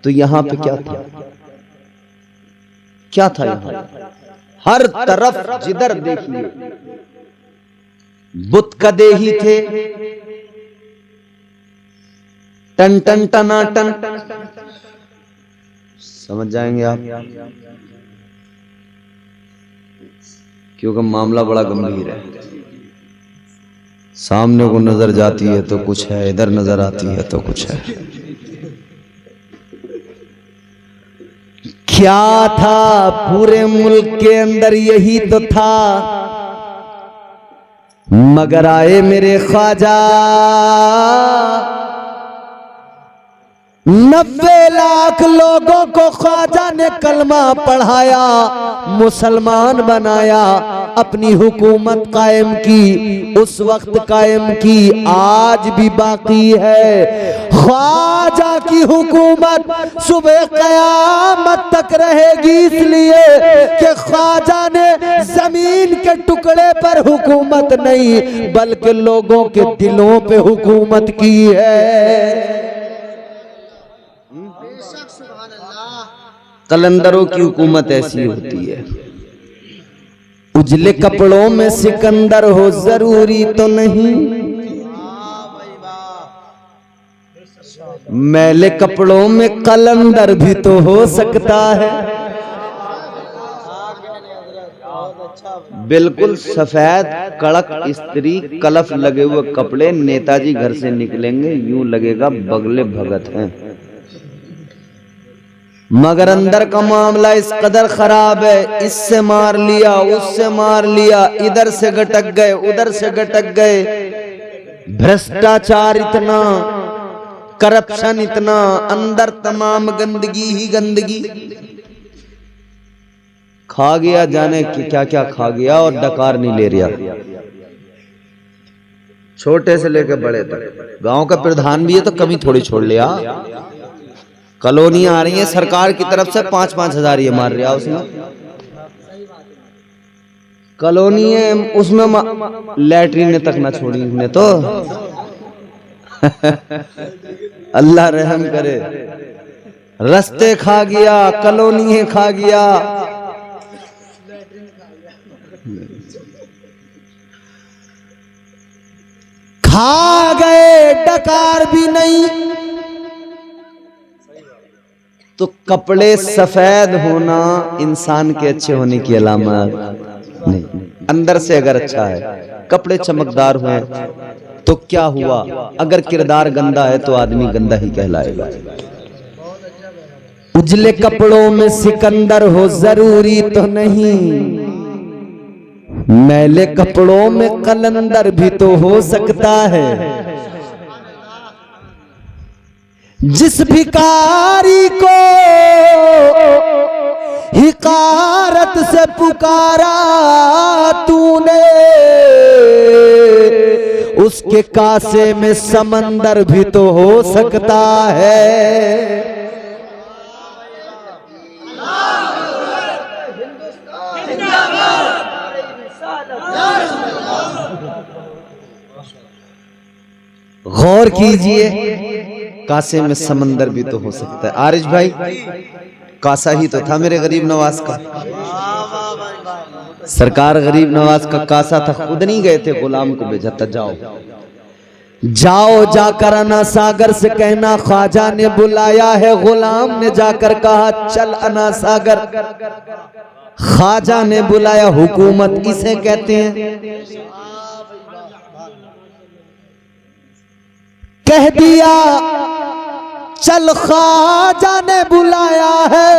तो यहां पे क्या था, क्या था यहाँ? हर तरफ जिधर देखिए बुत कदे ही थे, टन टन टना टन। समझ जाएंगे आप, क्योंकि मामला बड़ा गंभीर है। सामने को नजर जाती है तो कुछ है, इधर नजर आती है तो कुछ है। क्या था पूरे मुल्क के अंदर यही तो था, मगर आए मेरे ख्वाजा 90 लाख लोगों को ख्वाजा ने कलमा पढ़ाया, मुसलमान बनाया, अपनी हुकूमत कायम की, उस वक्त कायम की, आज भी बाकी है। ख्वाजा की हुकूमत सुबह कयामत तक रहेगी, इसलिए कि ख्वाजा ने जमीन के टुकड़े पर हुकूमत नहीं बल्कि लोगों के दिलों पे हुकूमत की है। कलंदरों की हुकूमत ऐसी होती है, उजले कपड़ों में सिकंदर हो जरूरी तो नहीं, मैले कपड़ों में कलंदर भी तो हो सकता है। बिल्कुल सफेद कड़क स्त्री कलफ लगे हुए कपड़े, नेताजी घर से निकलेंगे यूं लगेगा बगले भगत हैं। मगर अंदर का मामला इस कदर खराब है, इससे मार लिया उससे मार लिया, इधर से गटक गए उधर से गटक गए, भ्रष्टाचार इतना, करप्शन इतना, अंदर तमाम गंदगी ही गंदगी। खा गया जाने कि क्या क्या खा गया और डकार नहीं ले रहा, छोटे से लेकर बड़े तक। गांव का प्रधान भी है तो कमी थोड़ी छोड़ लिया। कॉलोनियां आ रही हैं सरकार की तरफ से, 5-5 हजार ये मार रहा उसमें। कॉलोनी है उसमें लैट्रिन तक ना छोड़ी ने तो। अल्लाह रहम करे, रस्ते खा गया, कॉलोनी खा गया। खा गए डकार भी नहीं, तो कपड़े सफेद होना इंसान के अच्छे होने की अलामत नहीं। अंदर से अगर अच्छा है, कपड़े चमकदार हुए तो क्या हुआ, अगर किरदार गंदा है तो आदमी गंदा ही कहलाएगा। उजले कपड़ों में सिकंदर हो जरूरी तो नहीं, मैले कपड़ों में कलंदर भी तो हो सकता है। जिस भिखारी को हिकारत से पुकारा तूने, उसके कासे में समंदर भी तो हो सकता है। गौर कीजिए, कासे में समंदर भी तो हो सकता है। आरिश भाई, कासा ही तो था मेरे गरीब नवाज का। सरकार गरीब नवाज का कासा था, खुद नहीं गए थे गुलाम को भेजा था, जाओ जाओ जाकर अना सागर से कहना ख्वाजा ने बुलाया है। गुलाम ने जाकर कहा चल अना सागर। ख्वाजा ने बुलाया, हुकूमत इसे कहते हैं। कह दिया चल ख्वाजा ने बुलाया है।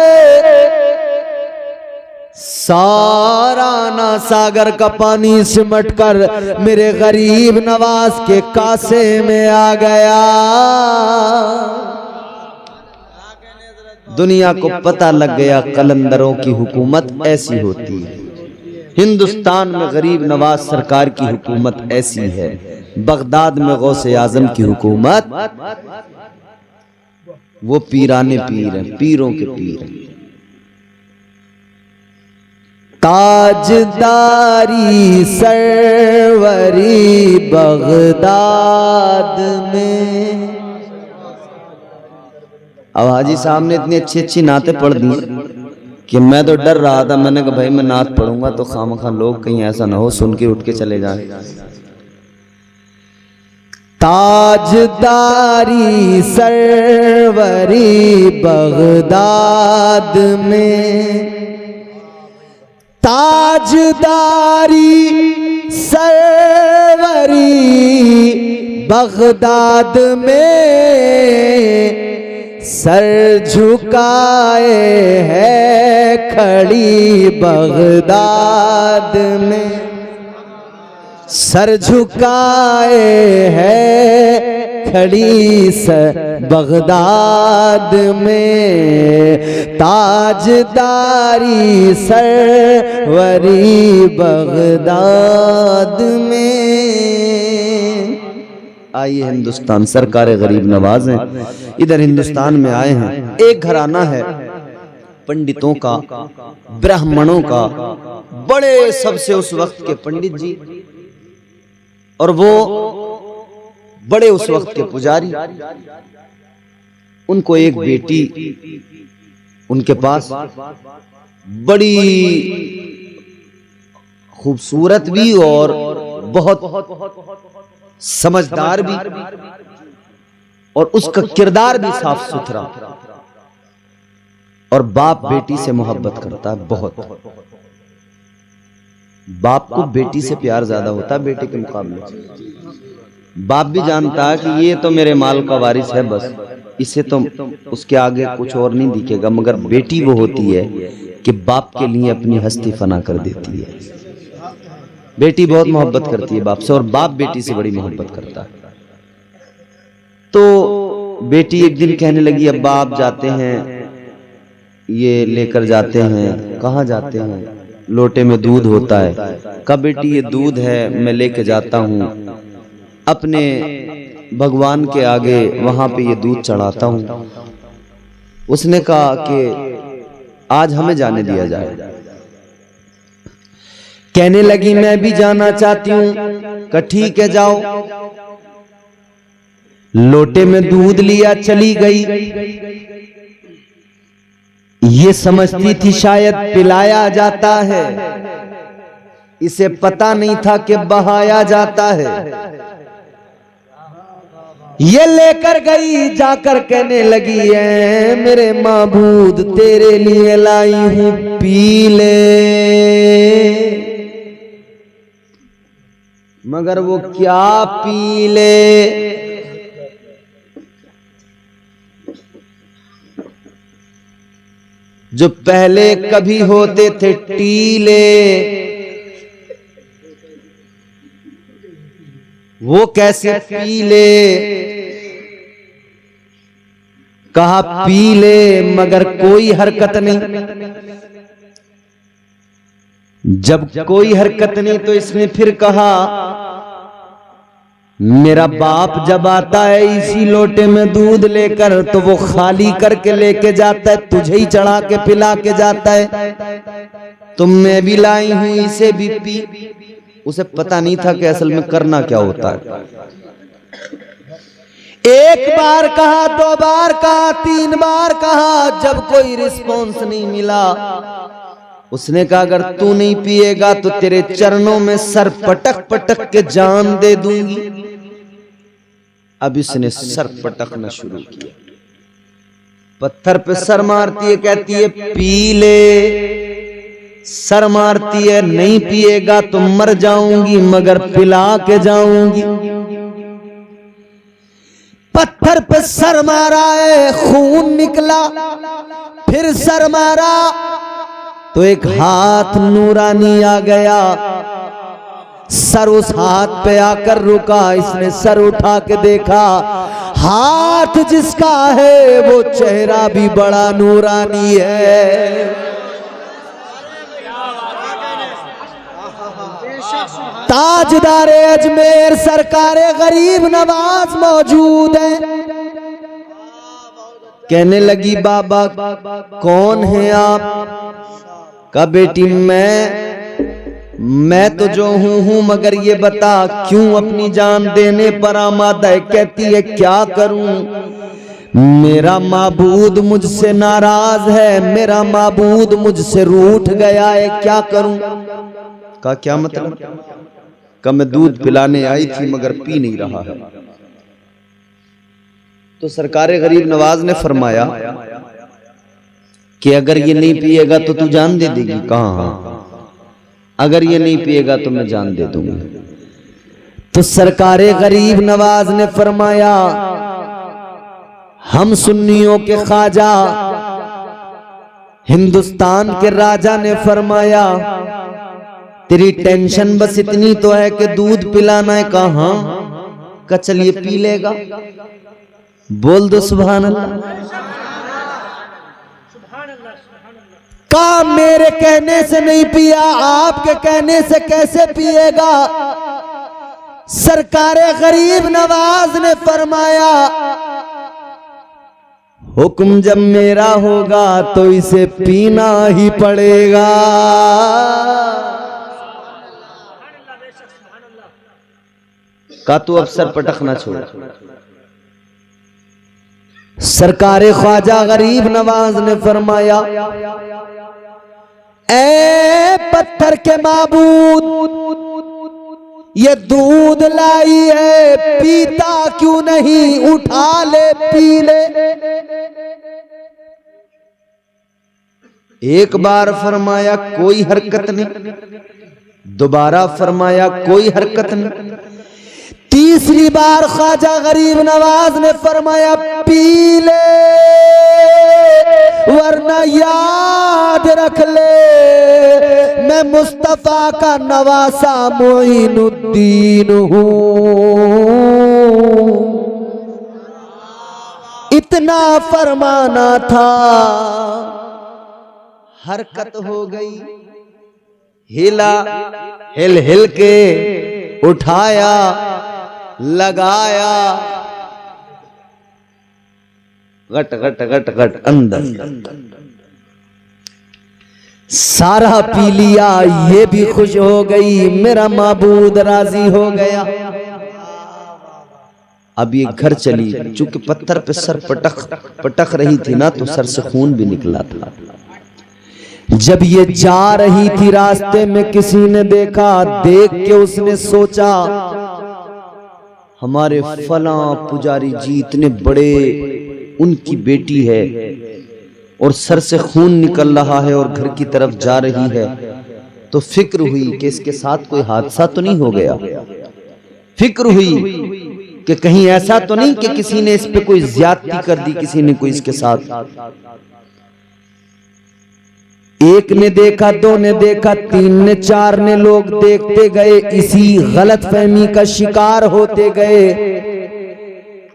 सारा ना सागर का पानी सिमट कर मेरे गरीब नवाज के कासे में आ गया। दुनिया को पता लग गया कलंदरों की हुकूमत ऐसी होती है। हिंदुस्तान में गरीब नवाज सरकार की हुकूमत ऐसी है। बगदाद में गौसे आजम की हुकूमत, वो पीराने पीर हैं, पीरों के पीर हैं। ताजदारी सरवरी बगदाद में। अब हाजी साहब ने इतनी अच्छी अच्छी नातें पढ़ दी कि मैं तो डर रहा था। मैंने कहा भाई मैं नात पढ़ूंगा तो खामखा लोग कहीं ऐसा ना हो सुन के उठ के चले जाए। ताजदारी सरवरी बगदाद में, ताजदारी सरवरी बगदाद में, सर झुकाए है खड़ी बगदाद में, सर झुकाए है खड़ी बगदाद में। ताजदारी सरवरी बगदाद में। आइए हिंदुस्तान, सरकार गरीब नवाज हैं, इधर हिंदुस्तान में आए हैं। एक घराना है पंडितों का, ब्राह्मणों का, बड़े सबसे उस वक्त के पंडित जी, और वो बड़े उस वक्त के पुजारी। उनको एक बेटी, उनके पास बड़ी खूबसूरत भी और बहुत समझदार भी, और उसका किरदार भी साफ सुथरा, और बाप बेटी से मोहब्बत करता है बहुत। बाप को बेटी से प्यार ज्यादा होता है बेटे के मुकाबले। बाप भी जानता है कि ये तो मेरे माल का वारिस है, बस इसे तो उसके आगे कुछ और नहीं दिखेगा, मगर बेटी वो होती है कि बाप के लिए अपनी हस्ती फना कर देती है। बेटी बहुत मोहब्बत करती है बाप से, और बाप बेटी से बड़ी मोहब्बत करता है। तो बेटी एक दिन कहने लगी, अब्बा आप जाते हैं, ये लेकर जाते हैं। कहाँ जाते हैं? लोटे में दूध होता है। कहा बेटी ये दूध है, मैं लेके जाता हूँ अपने भगवान के आगे, वहां पे ये दूध चढ़ाता हूँ। उसने कहा कि आज हमें जाने दिया जाए। कहने लगी मैं भी जाना चाहती हूँ। कहा ठीक है जाओ। लोटे में दूध लिया, चली गई। ये समझती थी शायद पिलाया जाता है, इसे पता नहीं था कि बहाया जाता है। ये लेकर गई, जाकर कहने लगी है मेरे माबूद तेरे लिए लाई हूं, पी ले। मगर वो क्या पी ले? जो पहले कभी होते थे टीले, वो कैसे पी ले? कहा पी ले, मगर कोई हरकत नहीं। जब कोई हरकत नहीं तो इसने फिर कहा मेरा बाप जब आता है इसी लोटे में दूध लेकर, तो वो खाली करके लेके जाता है, तुझे ही चढ़ा के पिला के जाता है। तुम मैं भी लाई हूं, इसे भी पी। उसे पता नहीं था कि असल में करना क्या होता है। एक बार कहा, दो बार कहा, तीन बार कहा, जब कोई रिस्पॉन्स नहीं मिला, उसने कहा अगर तू नहीं पिएगा तो तेरे चरणों में सर पटक पटक के जान दे दूंगी। अब इसने सर पटकना शुरू किया, पत्थर पे सर मारती है, कहती है पी ले। सर मारती है, नहीं पिएगा तो मर जाऊंगी, मगर पिला के जाऊंगी। पत्थर पे सर मारा है, खून निकला, फिर सर मारा तो एक हाथ नूरानी आ गया, सर उस हाथ पे आकर रुका। इसने सर उठा के देखा, हाथ जिसका है वो चेहरा भी बड़ा नूरानी है। ताजदारे अजमेर सरकारे गरीब नवाज मौजूद है। कहने लगी बाबा कौन है आप? कहा बेटी मैं तो जो हूं, मगर ये बता क्यों अपनी जान देने पर आमादा है? कहती है क्या करूं, मेरा माबूद मुझसे नाराज है, मेरा माबूद मुझसे रूठ गया है, क्या करूं? कहा क्या मतलब? कहा मैं दूध पिलाने आई थी मगर पी नहीं रहा है। तो सरकारे गरीब नवाज ने फरमाया कि अगर ये नहीं पिएगा तो तू जान दे देगी। कहा अगर ये नहीं पिएगा तो मैं जान दे दूंगी। तो सरकारे गरीब नवाज ने फरमाया हम सुन्नियों के ख्वाजा हिंदुस्तान के राजा ने फरमाया तेरी टेंशन बस इतनी तो है कि दूध पिलाना है। कहा का चलिए पी लेगा। बोल दो सुभान अल्लाह। का मेरे कहने से नहीं पिया, आपके कहने से कैसे पिएगा? सरकारे गरीब नवाज ने फरमाया हुक्म जब मेरा होगा तो इसे पीना ही पड़ेगा। का तू अफसर पटकना छोड़। सरकारे ख्वाजा गरीब नवाज ने फरमाया ऐ पत्थर के माबूद, ये दूध लाई है, पीता क्यों नहीं, उठा ले पी ले। एक बार फरमाया कोई हरकत नहीं, दोबारा फरमाया कोई हरकत नहीं, तीसरी बार ख्वाजा गरीब नवाज ने फरमाया पी ले वरना याद रख ले मैं मुस्तफा का नवासा मोइनुद्दीन हूं। इतना फरमाना था, हरकत हो गई, हिला, हिल हिल के उठाया, लगाया, गट गट गट गट अंदर सारा पी लिया। ये भी खुश हो गई, मेरा माबूद राजी हो गया। अब ये घर चली, चूंकि पत्थर पे सर पटक रही थी ना, तो सर से खून भी निकला था। जब ये जा रही थी रास्ते में किसी ने देखा, देख के उसने सोचा हमारे फला पुजारी जी इतने बड़े, उनकी बेटी है और सर से खून निकल रहा है और घर की तरफ जा रही है। तो फिक्र हुई कि इसके साथ कोई हादसा तो नहीं हो गया, फिक्र हुई कि कहीं ऐसा तो नहीं कि किसी ने इस पे कोई ज्यादती कर दी, किसी ने कोई इसके साथ। एक ने देखा, दो ने देखा, तीन ने, चार ने, लोग देखते गए, इसी गलतफहमी का शिकार होते गए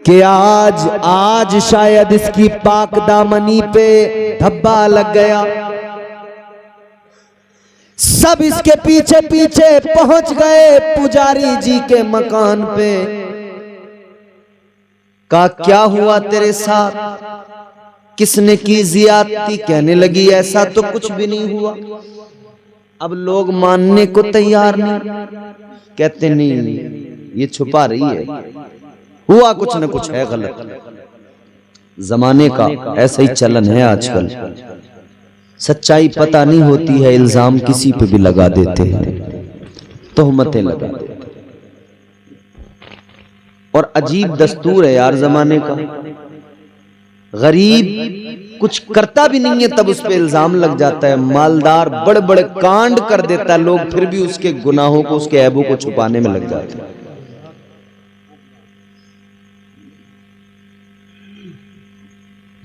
कि आज शायद इसकी पाक दामनी पे धब्बा लग गया। सब इसके पीछे पीछे पहुंच गए पुजारी जी के मकान पे। कहा क्या हुआ तेरे साथ, किसने की जियादती? कहने लगी ऐसा तो कुछ भी नहीं हुआ। अब लोग मानने को तैयार नहीं, कहते नहीं ये छुपा रही है, हुआ कुछ न कुछ है गलत। जमाने का ऐसा ही चलन है आजकल, सच्चाई पता नहीं होती है, इल्जाम किसी पे भी लगा देते हैं, तोहमतें लगा देते हैं। और अजीब दस्तूर है यार जमाने का, गरीब कुछ करता भी नहीं है तब उस पे इल्जाम लग जाता है, मालदार बड़े बड़े कांड कर देता है, लोग फिर भी उसके गुनाहों को, उसके ऐबों को छुपाने में लग जाते हैं।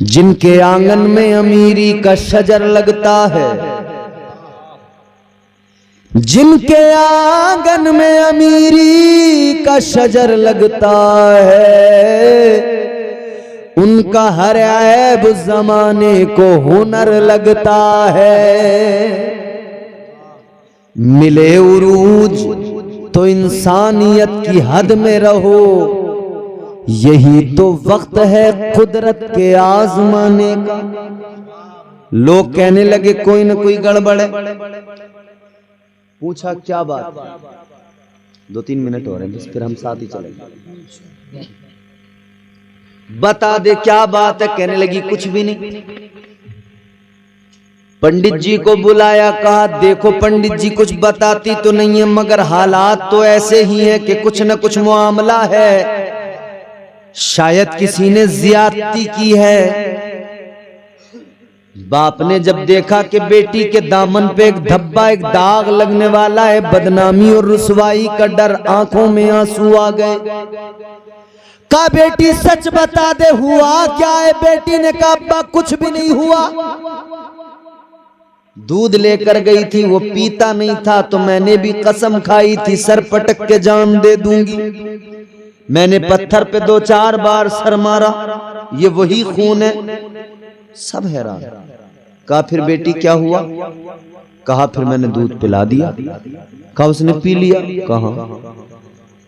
जिनके आंगन में अमीरी का शजर लगता है, जिनके आंगन में अमीरी का शजर लगता है, उनका हर ऐब जमाने को हुनर लगता है। मिले उरूज तो इंसानियत की हद में रहो, यही तो वक्त है कुदरत के आजमाने का। लोग कहने लगे कोई न कोई गड़बड़ है। पूछा क्या बात, 2-3 मिनट हो रहे हैं बस, फिर हम साथ ही चलेंगे। बता दे क्या बात है। कहने लगी कुछ भी नहीं। पंडित जी को बुलाया, कहा देखो पंडित जी कुछ बताती तो नहीं है, मगर हालात तो ऐसे ही हैं कि कुछ न कुछ मामला है, शायद किसी ने ज्यादती की है। बाप ने जब देखा कि बेटी के दामन पे एक धब्बा, एक दाग लगने वाला है, बदनामी और रुसवाई का डर, आंखों में आंसू आ गए। कहा बेटी सच बता दे हुआ क्या है। बेटी ने कहा अब्बा कुछ भी नहीं हुआ। दूध लेकर गई थी, वो पीता नहीं था, तो मैंने भी कसम खाई थी सर पटक के जान दे दूंगी। मैंने पत्थर पे 2-4 बार सर मारा, ये वही खून है। सब हैरान। कहा फिर बेटी क्या हुआ? कहा फिर मैंने दूध पिला दिया। कहा उसने पी लिया? कहा।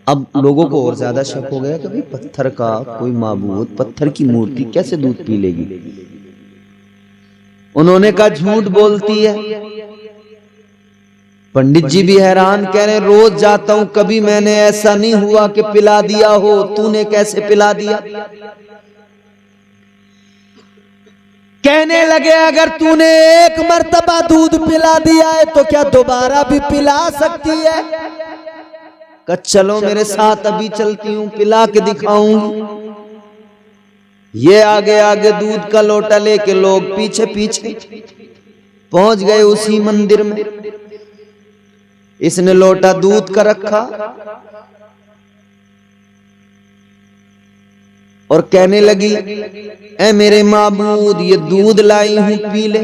अब लोगों को और ज्यादा शक हो गया कि भाई पत्थर का कोई माबूद, पत्थर की मूर्ति कैसे दूध पी लेगी। उन्होंने कहा झूठ बोलती है। पंडित जी भी हैरान, कह रहे रोज जाता हूं, कभी मैंने ऐसा नहीं हुआ कि पिला दिया हो, तूने कैसे पिला दिया। कहने लगे अगर तूने एक मर्तबा दूध पिला दिया है तो क्या दोबारा भी पिला सकती है? कहा चलो मेरे साथ, अभी चलती हूं, पिला के दिखाऊंगी। ये आगे आगे दूध का लोटा लेके, लोग पीछे पीछे पहुंच गए उसी मंदिर में। इसने लोटा दूध का रखा और कहने लगी, ऐ मेरे माबूद, ये दूध लाई हूं, पी ले।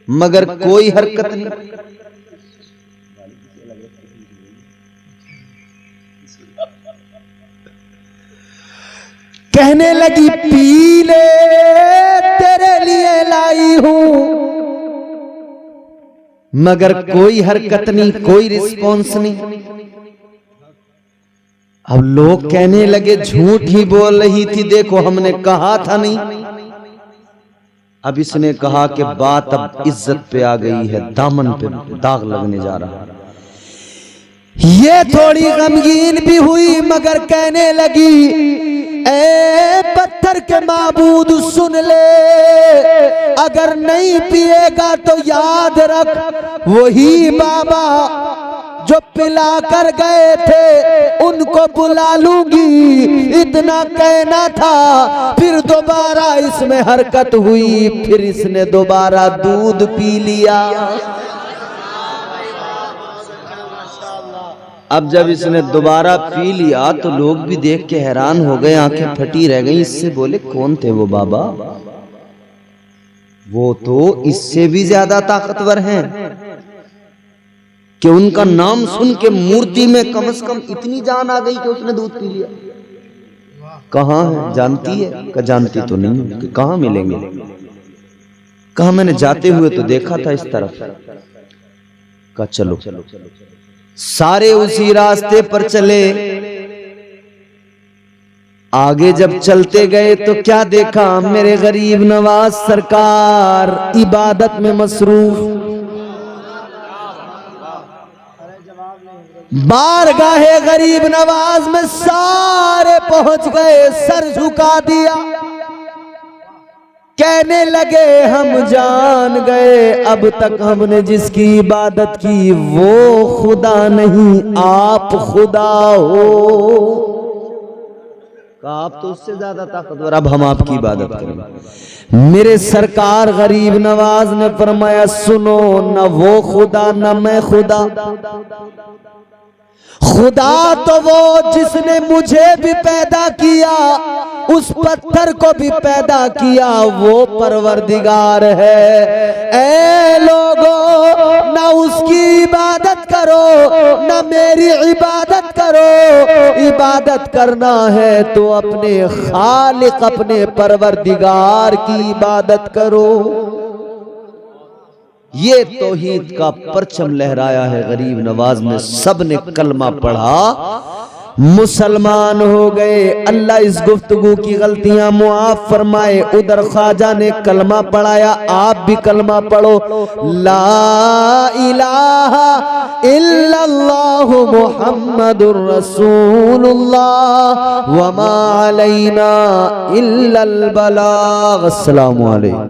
मगर कोई हरकत नहीं। कहने लगी पी ले, तेरे लिए लाई हूं। मगर कोई हरकत नहीं, कोई रिस्पॉन्स नहीं। अब लोग कहने लगे झूठ ही बोल रही थी, देखो हमने कहा था नहीं। अब इसने कहा कि बात अब इज्जत पे आ गई है, दामन पे दाग लगने जा रहा है। ये थोड़ी गमगीन भी हुई मगर कहने लगी, ए पत्थर के माबूद सुन ले, अगर नहीं पिएगा तो याद रख, वही बाबा जो पिला कर गए थे उनको बुला लूंगी। इतना कहना था, फिर दोबारा इसमें हरकत हुई, फिर इसने दोबारा दूध पी लिया। अब जब इसने दोबारा पी लिया तो लोग भी देख के हैरान हो गए, आंखें फटी रह गई। इससे बोले कौन थे वो बाबा? वो तो इससे भी ज्यादा ताकतवर हैं कि उनका नाम सुन के मूर्ति में कम से कम इतनी जान आ गई कि उसने दूध पी लिया। कहाँ है जानती है? का जानती तो नहीं, कि कहाँ मिलेंगे? कहा मैंने जाते हुए तो देखा था इस तरफ। का चलो सारे उसी रास्ते पर चले। आगे जब चलते गए तो क्या देखा, मेरे गरीब नवाज सरकार इबादत में मसरूफ। बारगाहे गरीब नवाज में सारे पहुंच गए, सर झुका दिया। कहने लगे हम जान गए, अब तक हमने जिसकी इबादत की वो खुदा नहीं, आप खुदा हो। आप तो उससे ज्यादा ताकतवर, अब हम आपकी इबादत करेंगे। मेरे सरकार गरीब नवाज ने फरमाया सुनो, न वो खुदा न मैं खुदा। खुदा तो वो जिसने मुझे भी पैदा किया, उस पत्थर को भी पैदा किया, वो परवरदिगार है। ऐ लोगों, ना उसकी इबादत करो ना मेरी इबादत करो। इबादत करना है तो अपने खालिक, अपने परवरदिगार की इबादत करो। ये तौहीद का परचम लहराया है गरीब नवाज ने। सब ने कलमा पढ़ा, मुसलमान हो गए। अल्लाह इस गुफ्तगू की गलतियां मुआफ फरमाए। उधर ख्वाजा ने कलमा पढ़ाया, आप भी कलमा पढ़ो, ला इलाहा इल्लल्लाह मुहम्मदुर रसूलुल्लाह व मा अलैना इल्लल बलाग। अस्सलामु अलैकुम।